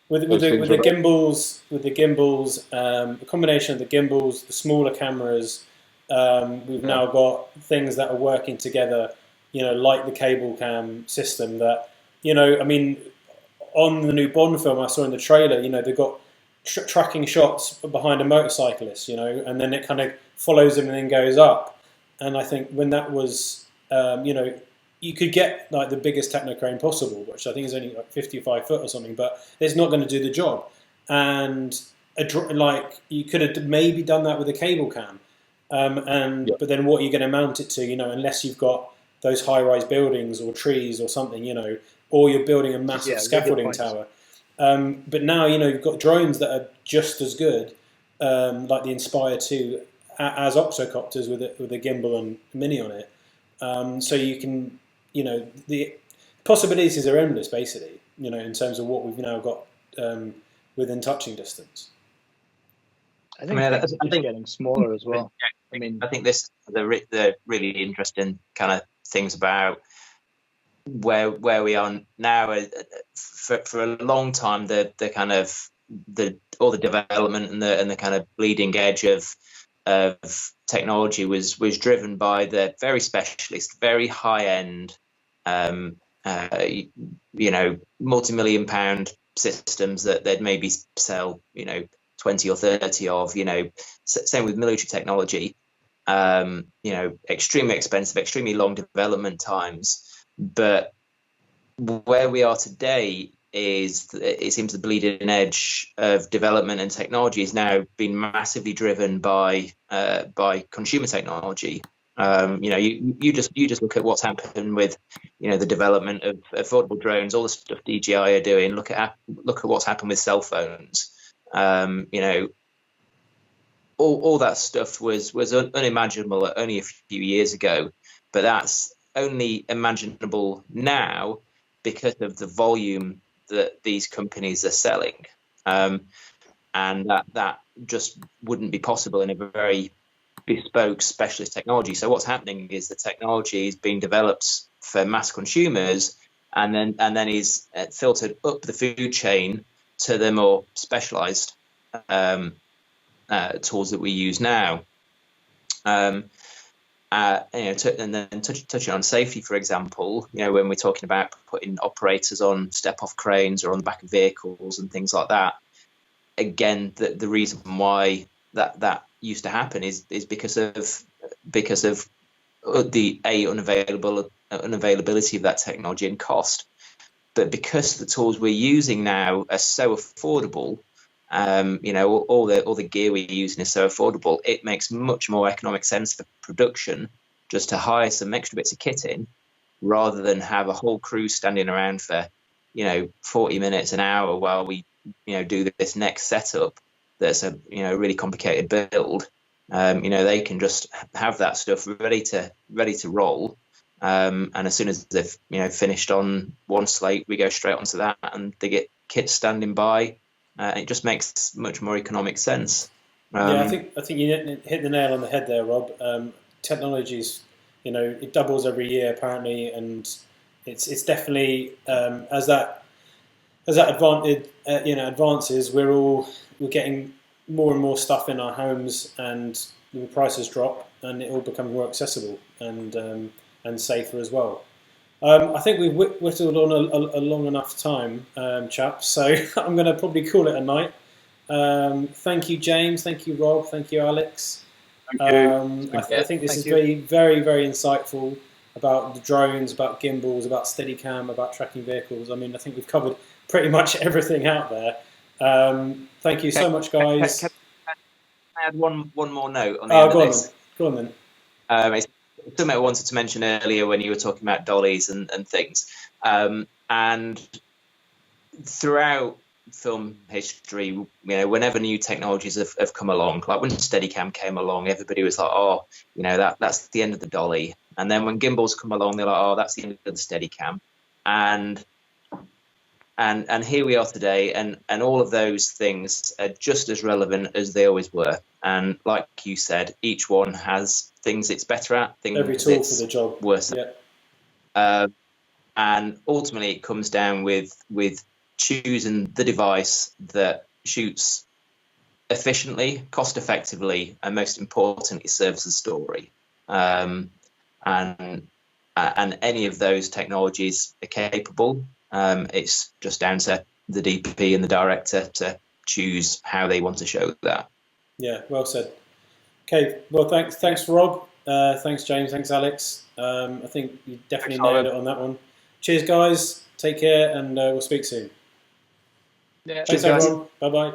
With the gimbals, the combination of the gimbals, the smaller cameras. We've now got things that are working together, like the cable cam system that, on the new Bond film I saw in the trailer, they've got tracking shots behind a motorcyclist, and then it kind of follows him and then goes up. And I think when that was you know, you could get like the biggest techno crane possible, which I think is only like 55 foot or something, but it's not going to do the job. And like you could have maybe done that with a cable cam, but then what are you going to mount it to? You know, unless you've got those high-rise buildings or trees or something, you know, or you're building a massive scaffolding tower. But now, you know, you've got drones that are just as good, like the Inspire 2, as octocopters with a gimbal and mini on it. So you can, you know, the possibilities are endless, basically, you know, in terms of what we've now got within touching distance. I think things are just getting smaller as well. I think this the really interesting kind of things about where we are now. For a long time, the kind of all the development and the kind of bleeding edge of technology was driven by the very specialist, very high end, you know, multi-million-pound systems that they'd maybe sell, you know, 20 or 30 of, you know. Same with military technology, you know, extremely expensive, extremely long development times. But where we are today is, it seems the bleeding edge of development and technology is now being massively driven by consumer technology. You know, you just look at what's happened with, you know, the development of affordable drones, all the stuff DJI are doing. Look at what's happened with cell phones. You know, all that stuff was unimaginable only a few years ago, but that's only imaginable now because of the volume that these companies are selling, and that just wouldn't be possible in a very bespoke specialist technology. So what's happening is the technology is being developed for mass consumers, and then is filtered up the food chain to the more specialized tools that we use now. You know, and then touching on safety, for example, you know, when we're talking about putting operators on step-off cranes or on the back of vehicles and things like that, again, the reason why that used to happen is because of the unavailability of that technology and cost. But because the tools we're using now are so affordable, you know, all the gear we're using is so affordable, it makes much more economic sense for production just to hire some extra bits of kit in, rather than have a whole crew standing around for, you know, 40 minutes, an hour while we, you know, do this next setup that's a, you know, really complicated build. You know, they can just have that stuff ready to roll. And as soon as they've, you know, finished on one slate, we go straight onto that, and they get kits standing by. It just makes much more economic sense. Yeah, I think you hit the nail on the head there, Rob. Technologies, you know, it doubles every year apparently, and it's definitely as that advantage, you know, advances, we're getting more and more stuff in our homes, and the prices drop, and it all becomes more accessible and safer as well. I think we've whittled on a long enough time, chaps, so I'm going to probably call it a night. Thank you, James. Thank you, Rob. Thank you, Alex. Thank you. I think this is very, very, very insightful about the drones, about gimbals, about Steadicam, about tracking vehicles. I mean, I think we've covered pretty much everything out there. Thank you so much, guys. Can I add one more note on the end of this? Go on then. It's something I wanted to mention earlier when you were talking about dollies and things. And throughout film history, you know, whenever new technologies have come along, like when Steadicam came along, everybody was like, oh, you know, that's the end of the dolly. And then when gimbals come along, they're like, oh, that's the end of the Steadicam. And here we are today, and all of those things are just as relevant as they always were. And like you said, each one has things it's better at, things every tool it's for the job worse at. Yeah. And ultimately, it comes down with choosing the device that shoots efficiently, cost effectively, and most importantly, serves the story. And any of those technologies are capable. It's just down to the DP and the director to choose how they want to show that. Yeah, well said. Okay, well, thanks, Rob. Thanks, James. Thanks, Alex. I think you definitely Thanks, nailed it on that one. Cheers, guys. Take care, and we'll speak soon. Yeah, Thanks, cheers, guys. everyone. Bye-bye.